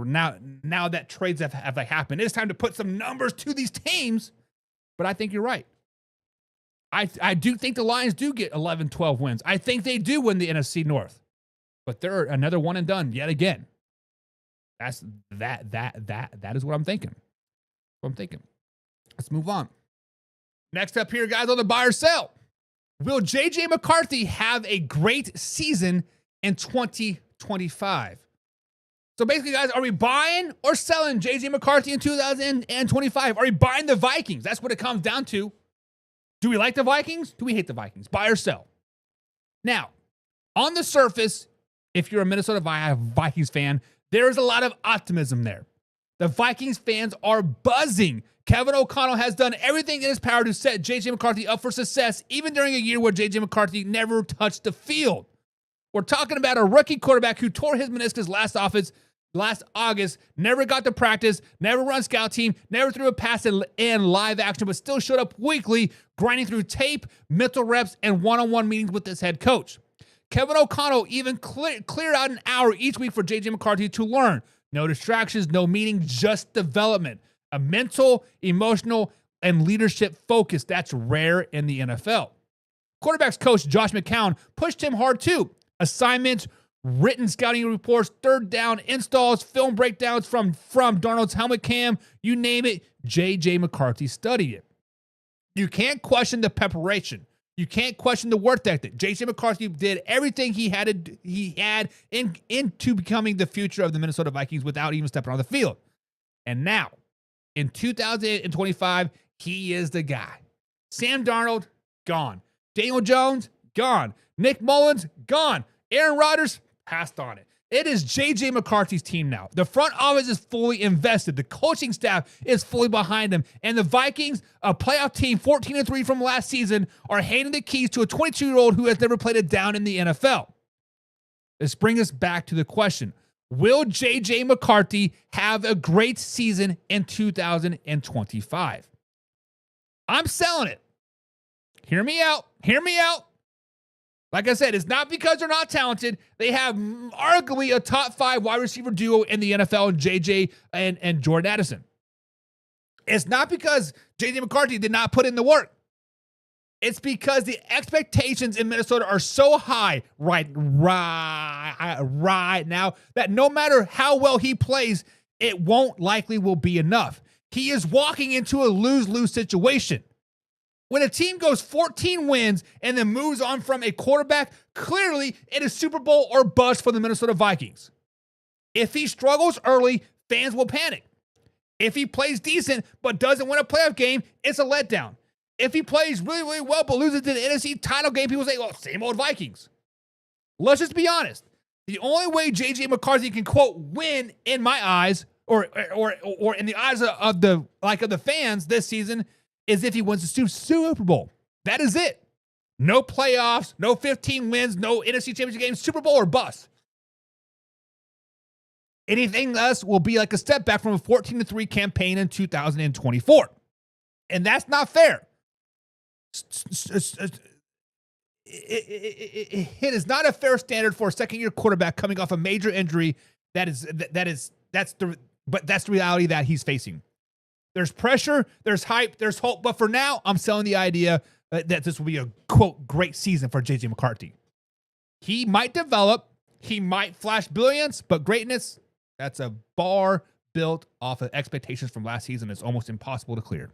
now that trades have happened, it's time to put some numbers to these teams. But I think you're right. I do think the Lions do get 11, 12 wins. I think they do win the NFC North. But they're another one and done yet again. That is what I'm thinking. Let's move on. Next up here, guys, on the buy or sell. Will JJ McCarthy have a great season in 2025? So basically, guys, are we buying or selling JJ McCarthy in 2025? Are we buying the Vikings? That's what it comes down to. Do we like the Vikings? Do we hate the Vikings? Buy or sell? Now, on the surface, if you're a Minnesota Vikings fan, there is a lot of optimism there. The Vikings fans are buzzing. Kevin O'Connell has done everything in his power to set JJ McCarthy up for success, even during a year where JJ McCarthy never touched the field. We're talking about a rookie quarterback who tore his meniscus last August, never got to practice, never run scout team, never threw a pass in live action, but still showed up weekly, grinding through tape, mental reps, and one-on-one meetings with his head coach. Kevin O'Connell even cleared out an hour each week for JJ McCarthy to learn. No distractions, no meeting, just development. A mental, emotional, and leadership focus that's rare in the NFL. Quarterbacks coach Josh McCown pushed him hard too. Assignments, written scouting reports, third down installs, film breakdowns from Darnold's helmet cam, you name it, JJ McCarthy studied it. You can't question the preparation. You can't question the work ethic. JJ McCarthy did everything he had into becoming the future of the Minnesota Vikings without even stepping on the field. And now, in 2025, he is the guy. Sam Darnold, gone. Daniel Jones, gone. Nick Mullins, gone. Aaron Rodgers, passed on it. It is JJ McCarthy's team now. The front office is fully invested. The coaching staff is fully behind him. And the Vikings, a playoff team, 14-3 from last season, are handing the keys to a 22-year-old who has never played a down in the NFL. This brings us back to the question. Will JJ McCarthy have a great season in 2025? I'm selling it. Hear me out. Like I said, it's not because they're not talented. They have arguably a top 5 wide receiver duo in the NFL in JJ and Jordan Addison. It's not because JJ McCarthy did not put in the work. It's because the expectations in Minnesota are so high right now that no matter how well he plays, it won't likely will be enough. He is walking into a lose-lose situation. When a team goes 14 wins and then moves on from a quarterback, clearly it is Super Bowl or bust for the Minnesota Vikings. If he struggles early, fans will panic. If he plays decent but doesn't win a playoff game, it's a letdown. If he plays really, really well but loses to the NFC title game, people say, well, same old Vikings. Let's just be honest. The only way JJ McCarthy can, quote, win in my eyes or in the eyes of the fans this season is if he wins the Super Bowl. That is it. No playoffs, no 15 wins, no NFC Championship game, Super Bowl or bust. Anything else will be like a step back from a 14-3 campaign in 2024. And that's not fair. It is not a fair standard for a second-year quarterback coming off a major injury. That's the but that's the reality that he's facing. There's pressure, there's hype, there's hope, but for now, I'm selling the idea that this will be a, quote, great season for JJ McCarthy. He might develop, he might flash brilliance, but greatness, that's a bar built off of expectations from last season. It's almost impossible to clear.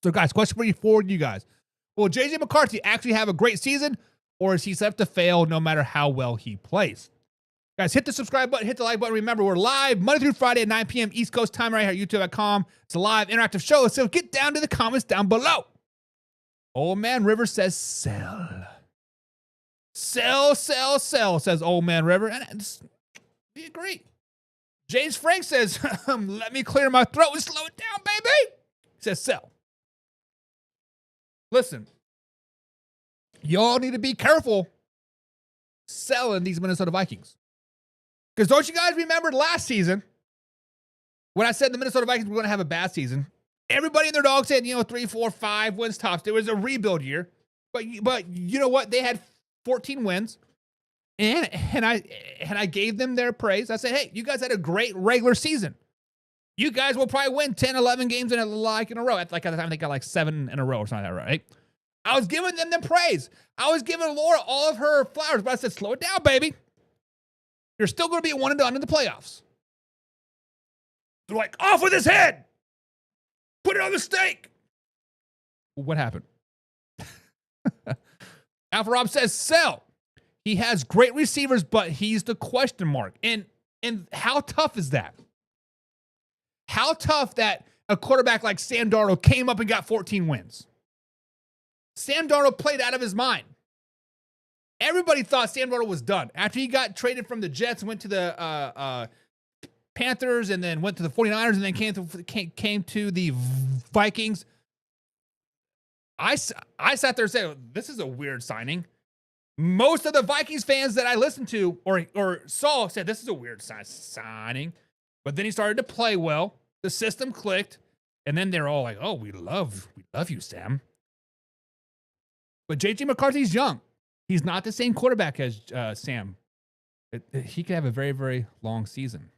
So, guys, question for you guys. Will JJ McCarthy actually have a great season, or is he set up to fail no matter how well he plays? Guys, hit the subscribe button, hit the like button. Remember, we're live Monday through Friday at 9 p.m. East Coast time right here at youtube.com. It's a live interactive show, so get down to the comments down below. Old Man River says sell. Sell, sell, sell, says Old Man River. And we agree. James Frank says, let me clear my throat and slow it down, baby. He says sell. Listen, y'all need to be careful selling these Minnesota Vikings. Because don't you guys remember last season when I said the Minnesota Vikings were going to have a bad season? Everybody and their dog said, 3, 4, 5 wins tops. It was a rebuild year. But you know what? They had 14 wins. And I gave them their praise. I said, hey, you guys had a great regular season. You guys will probably win 10, 11 games in a row. At the time, they got like 7 in a row or something like that, right? I was giving them praise. I was giving Laura all of her flowers. But I said, slow it down, baby. You're still going to be a 1-and-done in the playoffs. They're like, off with his head. Put it on the stake. What happened? Alpha Rob says, sell. He has great receivers, but he's the question mark. And how tough is that? How tough that a quarterback like Sam Darnold came up and got 14 wins? Sam Darnold played out of his mind. Everybody thought Sam Darnold was done. After he got traded from the Jets, went to the Panthers, and then went to the 49ers, and then came to the Vikings. I sat there and said, this is a weird signing. Most of the Vikings fans that I listened to or saw said, this is a weird signing. But then he started to play well. The system clicked. And then they're all like, oh, we love you, Sam. But JJ McCarthy's young. He's not the same quarterback as Sam. He could have a very, very long season.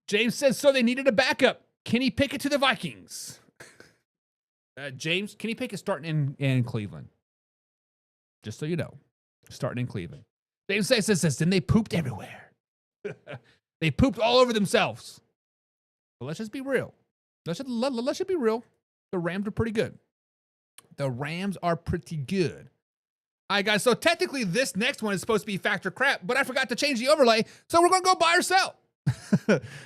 James says, so they needed a backup. Kenny Pickett to the Vikings. James, Kenny Pickett starting in Cleveland. Just so you know. Starting in Cleveland. James says, then they pooped everywhere. They pooped all over themselves. But let's just be real. Let's just be real. The Rams are pretty good. The Rams are pretty good. All right, guys, so technically this next one is supposed to be factor crap, but I forgot to change the overlay, so we're going to go buy or sell.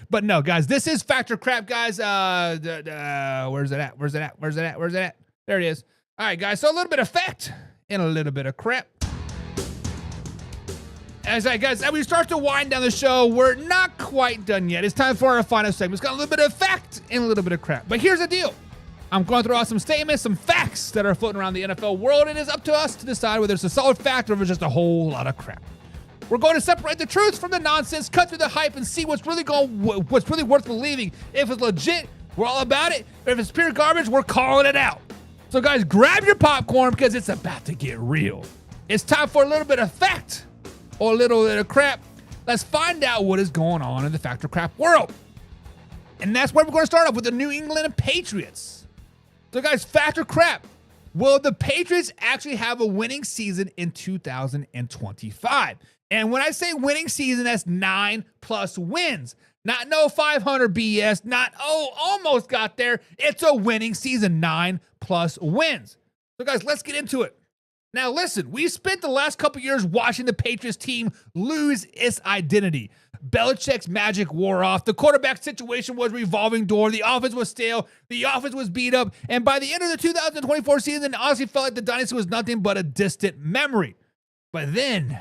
But no, guys, this is factor crap, guys. Where's it at? There it is. All right, guys, so a little bit of fact and a little bit of crap. As we start to wind down the show, we're not quite done yet. It's time for our final segment. It's got a little bit of fact and a little bit of crap. But here's the deal. I'm going to throw out some statements, some facts that are floating around the NFL world. It is up to us to decide whether it's a solid fact or if it's just a whole lot of crap. We're going to separate the truth from the nonsense, cut through the hype, and see what's really worth believing. If it's legit, we're all about it. If it's pure garbage, we're calling it out. So, guys, grab your popcorn because it's about to get real. It's time for a little bit of fact or a little bit of crap. Let's find out what is going on in the factor crap world. And that's where we're going to start off with the New England Patriots. So, guys, factor crap. Will the Patriots actually have a winning season in 2025? And when I say winning season, that's 9+ wins. Not no 500 BS, not, almost got there. It's a winning season, 9+ wins. So, guys, let's get into it. Now, listen, we spent the last couple years watching the Patriots team lose its identity. Belichick's magic wore off. The quarterback situation was revolving door. The offense was stale. The offense was beat up. And by the end of the 2024 season, it honestly felt like the dynasty was nothing but a distant memory. But then,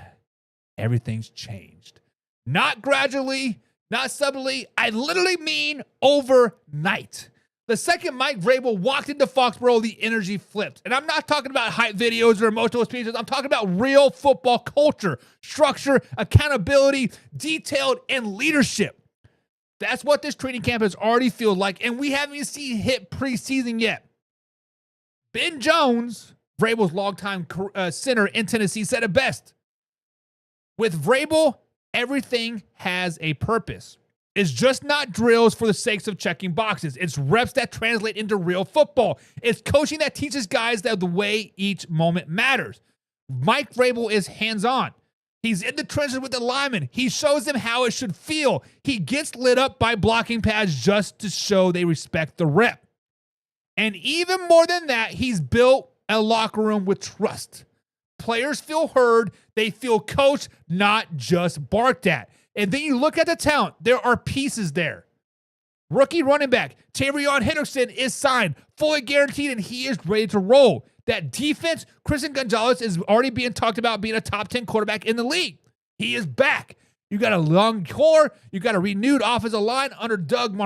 everything's changed. Not gradually, not subtly. I literally mean overnight. The second Mike Vrabel walked into Foxborough, the energy flipped. And I'm not talking about hype videos or emotional speeches. I'm talking about real football culture, structure, accountability, detailed, and leadership. That's what this training camp has already felt like, and we haven't even seen hit preseason yet. Ben Jones, Vrabel's longtime center in Tennessee, said it best. With Vrabel, everything has a purpose. It's just not drills for the sakes of checking boxes. It's reps that translate into real football. It's coaching that teaches guys that the way each moment matters. Mike Vrabel is hands-on. He's in the trenches with the linemen. He shows them how it should feel. He gets lit up by blocking pads just to show they respect the rep. And even more than that, he's built a locker room with trust. Players feel heard. They feel coached, not just barked at. And then you look at the talent. There are pieces there. Rookie running back Tavion Henderson is signed, fully guaranteed, and he is ready to roll. That defense, Christian Gonzalez is already being talked about being a top 10 quarterback in the league. He is back. You got a long core. You got a renewed offensive line under Doug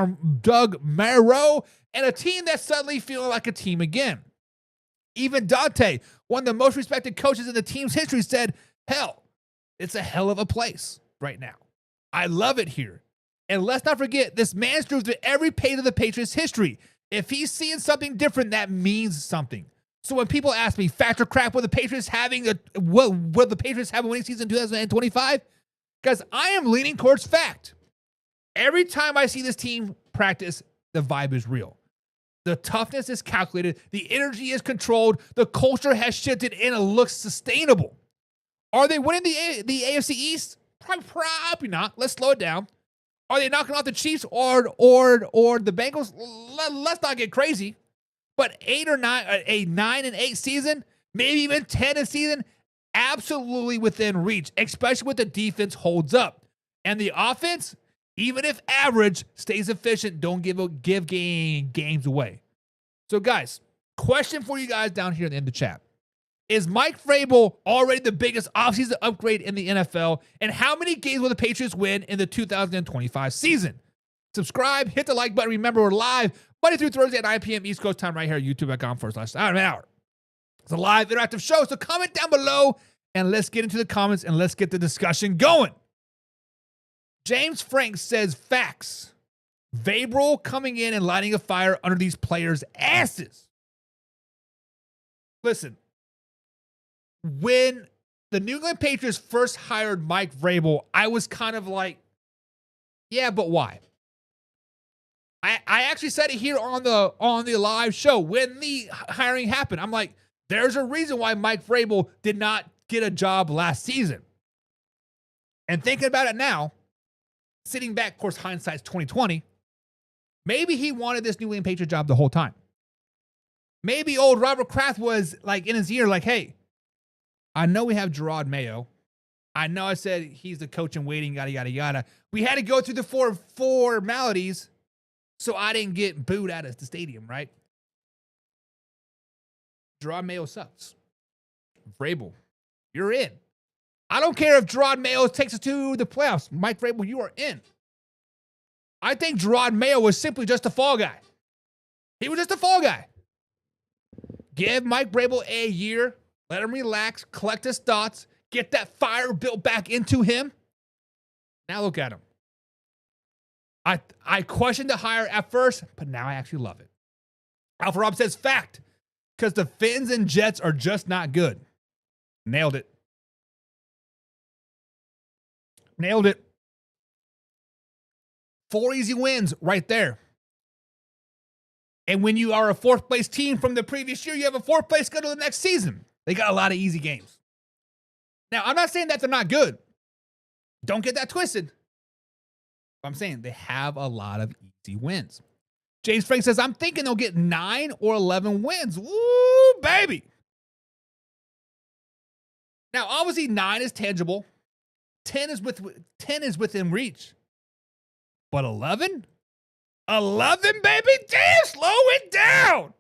Marrow, and a team that's suddenly feeling like a team again. Even Dante, one of the most respected coaches in the team's history, said, hell, it's a hell of a place right now. I love it here. And let's not forget, this man's through every page of the Patriots' history. If he's seeing something different, that means something. So when people ask me, factor crap, will the Patriots have a winning season in 2025? Guys, I am leaning towards fact. Every time I see this team practice, the vibe is real. The toughness is calculated. The energy is controlled. The culture has shifted, and it looks sustainable. Are they winning the AFC East? Probably not. Let's slow it down. Are they knocking off the Chiefs or the Bengals? Let's not get crazy. But 8 or 9, a 9-8 season, maybe even 10 a season, absolutely within reach, especially when the defense holds up. And the offense, even if average, stays efficient. Don't give games away. So, guys, question for you guys down here in the chat. Is Mike Vrabel already the biggest offseason upgrade in the NFL? And how many games will the Patriots win in the 2025 season? Subscribe, hit the like button. Remember, we're live Monday through Thursday at 9 p.m. East Coast time right here at youtube.com/hour. It's a live interactive show, so comment down below and let's get into the comments and let's get the discussion going. James Frank says, facts. Vrabel coming in and lighting a fire under these players' asses. Listen, when the New England Patriots first hired Mike Vrabel, I was kind of like, yeah, but why? I actually said it here on the live show when the hiring happened. I'm like, there's a reason why Mike Vrabel did not get a job last season. And thinking about it now, sitting back, of course, hindsight's 2020. Maybe he wanted this New England Patriot job the whole time. Maybe old Robert Kraft was like in his ear, like, hey, I know we have Gerard Mayo. I know I said he's the coach in waiting, yada, yada, yada. We had to go through the four formalities so I didn't get booed out of the stadium, right? Gerard Mayo sucks. Vrabel, you're in. I don't care if Gerard Mayo takes us to the playoffs. Mike Vrabel, you are in. I think Gerard Mayo was simply just a fall guy. He was just a fall guy. Give Mike Vrabel a year. Let him relax, collect his thoughts, get that fire built back into him. Now look at him. I questioned the hire at first, but now I actually love it. Alpha Rob says, fact, because the Finns and Jets are just not good. Nailed it. Nailed it. 4 easy wins right there. And when you are a fourth place team from the previous year, you have a fourth place go to the next season. They got a lot of easy games. Now, I'm not saying that they're not good. Don't get that twisted. I'm saying they have a lot of easy wins. James Frank says, I'm thinking they'll get 9 or 11 wins. Woo, baby. Now, obviously, 9 is tangible. 10 is within reach. But 11? 11, baby? Damn, slow it down.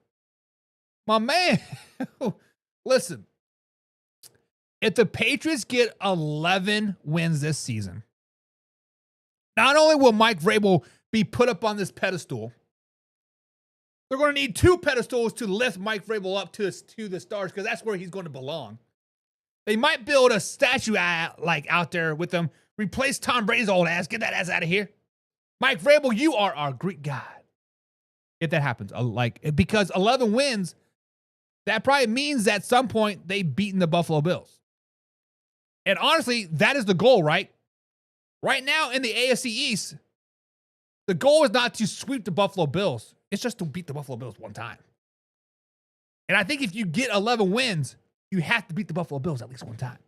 My man. Listen. If the Patriots get 11 wins this season, not only will Mike Vrabel be put up on this pedestal, they're going to need 2 pedestals to lift Mike Vrabel up to the stars because that's where he's going to belong. They might build a statue out there with them. Replace Tom Brady's old ass. Get that ass out of here. Mike Vrabel, you are our Greek god. If that happens, because 11 wins, that probably means that at some point they've beaten the Buffalo Bills. And honestly, that is the goal, right? Right now in the AFC East, The goal is not to sweep the Buffalo Bills. It's just to beat the Buffalo Bills one time. And I think if you get 11 wins, you have to beat the Buffalo Bills at least one time.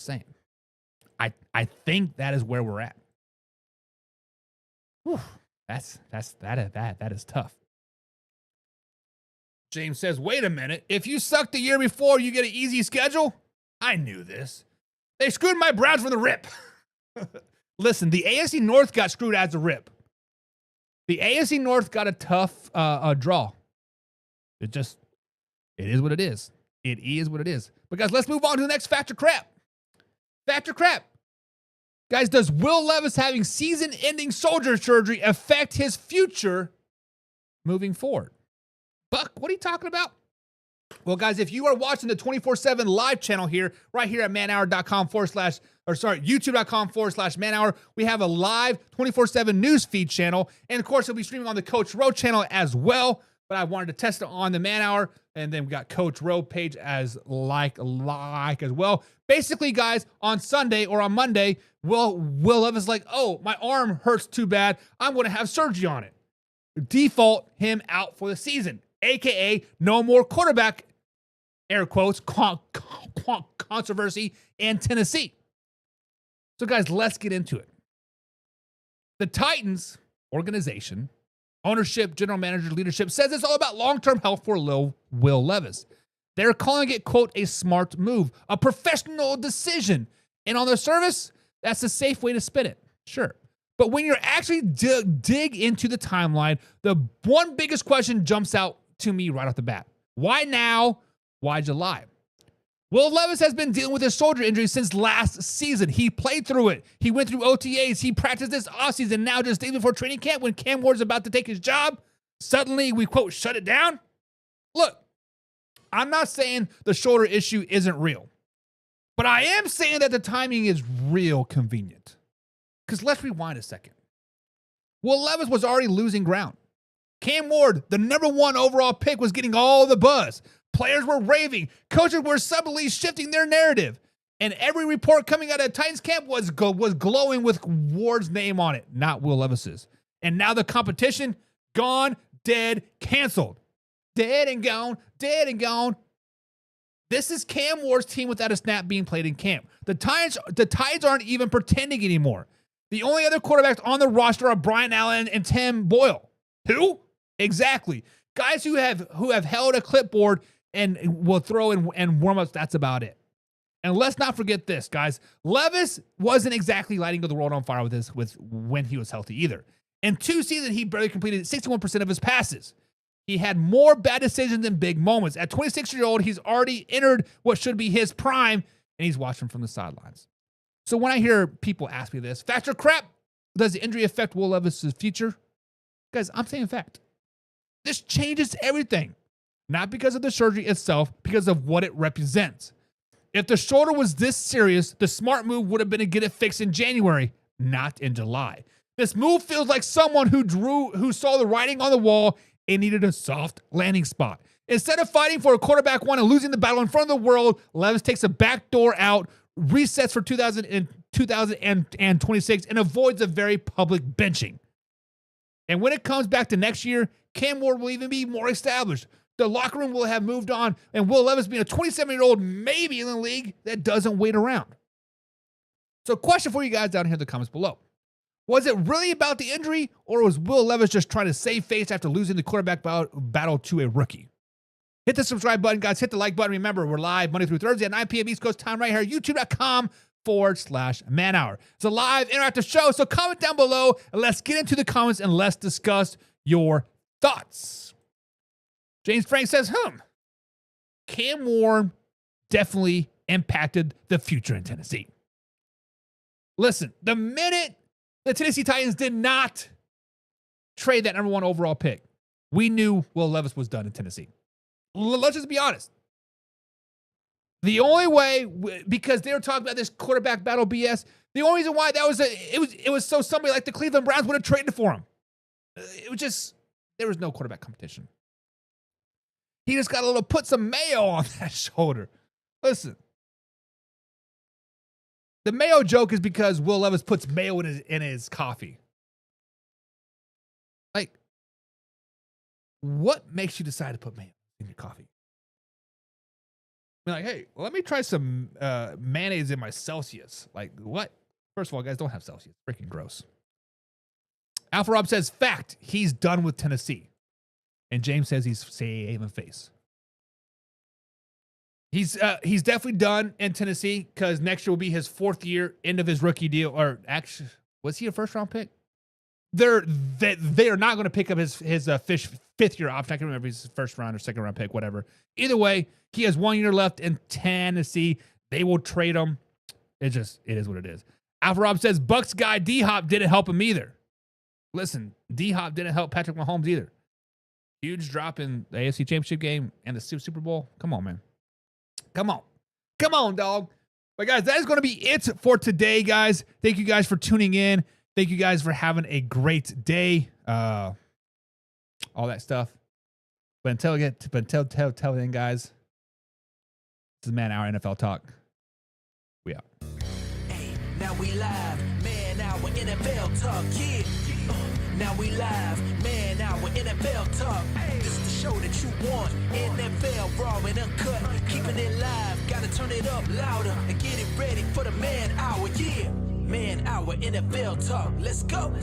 Same. I think that is where we're at. Whew. That is tough. James says, wait a minute. If you sucked the year before, you get an easy schedule? I knew this. They screwed my Browns from the rip. Listen, the AFC North got screwed as a rip. The AFC North got a tough draw. It is what it is. It is what it is. But guys, let's move on to the next factor crap. Factor crap. Guys, does Will Levis having season-ending shoulder surgery affect his future moving forward? Buck, what are you talking about? Well, guys, if you are watching the 24/7 live channel here, right here at youtube.com/manhour, we have a live 24/7 news feed channel. And of course, it'll be streaming on the Coach Rowe channel as well. But I wanted to test it on the Man Hour. And then we got Coach Rowe page as like as well. Basically, guys, on Sunday or on Monday, Will Levis is like, oh, my arm hurts too bad. I'm going to have surgery on it. Default him out for the season. AKA no more quarterback, air quotes, controversy in Tennessee. So, guys, let's get into it. The Titans organization, ownership, general manager, leadership says it's all about long-term health for Will Levis. They're calling it, quote, a smart move, a professional decision. And on the surface, that's a safe way to spin it. Sure. But when you're actually dig into the timeline, the one biggest question jumps out to me right off the bat. Why now? Why July? Will Levis has been dealing with his shoulder injury since last season. He played through it. He went through OTAs. He practiced this offseason. Now, just days before training camp, when Cam Ward's about to take his job, suddenly we, quote, shut it down. Look, I'm not saying the shoulder issue isn't real, but I am saying that the timing is real convenient. Because let's rewind a second. Will Levis was already losing ground. Cam Ward, the number 1 overall pick, was getting all the buzz. Players were raving. Coaches were subtly shifting their narrative. And every report coming out of Titans camp was glowing with Ward's name on it, not Will Levis's. And now the competition, gone, dead, canceled. Dead and gone, dead and gone. This is Cam Ward's team without a snap being played in camp. The Titans aren't even pretending anymore. The only other quarterbacks on the roster are Brian Allen and Tim Boyle. Who? Exactly. Guys who have held a clipboard and will throw and warm-ups. That's about it. And let's not forget this, guys. Levis wasn't exactly lighting the world on fire with when he was healthy either. In 2 seasons, he barely completed 61% of his passes. He had more bad decisions than big moments. At 26-year-old, he's already entered what should be his prime, and he's watching from the sidelines. So when I hear people ask me this, fact or crap, does the injury affect Will Levis' future? Guys, I'm saying fact. This changes everything. Not because of the surgery itself, because of what it represents. If the shoulder was this serious, the smart move would have been to get it fixed in January, not in July. This move feels like someone who saw the writing on the wall and needed a soft landing spot. Instead of fighting for a quarterback one and losing the battle in front of the world, Levis takes a back door out, resets for 2026, and avoids a very public benching. And when it comes back to next year, Cam Ward will even be more established. The locker room will have moved on, and Will Levis being a 27-year-old maybe in the league that doesn't wait around. So question for you guys down here in the comments below. Was it really about the injury, or was Will Levis just trying to save face after losing the quarterback battle to a rookie? Hit the subscribe button, guys. Hit the like button. Remember, we're live Monday through Thursday at 9 p.m. East Coast time right here at youtube.com/manhour. It's a live interactive show, so comment down below, and let's get into the comments, and let's discuss your thoughts. James Frank says, Cam Ward definitely impacted the future in Tennessee. Listen, the minute the Tennessee Titans did not trade that number 1 overall pick, we knew Will Levis was done in Tennessee. Let's just be honest. The only way, because they were talking about this quarterback battle BS, the only reason why that was it was so somebody like the Cleveland Browns would have traded for him. It was just, there was no quarterback competition. He just got put some mayo on that shoulder. Listen, the mayo joke is because Will Levis puts mayo in his coffee. what makes you decide to put mayo in your coffee? Be like, hey, let me try some mayonnaise in my Celsius. Like, what? First of all, guys, don't have Celsius. Freaking gross. Alpha Rob says, fact, he's done with Tennessee. And James says he's saving face. He's definitely done in Tennessee because next year will be his 4th year, end of his rookie deal. Or actually, was he a first-round pick? They are not going to pick up his 5th year option. I can't remember if he's his first round or second round pick, whatever. Either way, he has 1 year left in Tennessee. They will trade him. It is what it is. Alpha Rob says Bucks guy D-Hop didn't help him either. Listen, D-Hop didn't help Patrick Mahomes either. Huge drop in the AFC Championship game and the Super Bowl. Come on, man. Come on, dog. But guys, that is going to be it for today, guys. Thank you guys for tuning in. Thank you guys for having a great day. All that stuff. But until then, guys, this is Man Hour NFL Talk. We out. Hey, now we live, Man Hour NFL Talk, yeah. Now we live, Man Hour NFL Talk. This is the show that you want. NFL raw and uncut, keeping it live. Gotta turn it up louder and get it ready for the Man Hour, yeah. Man Hour NFL Talk. Let's go.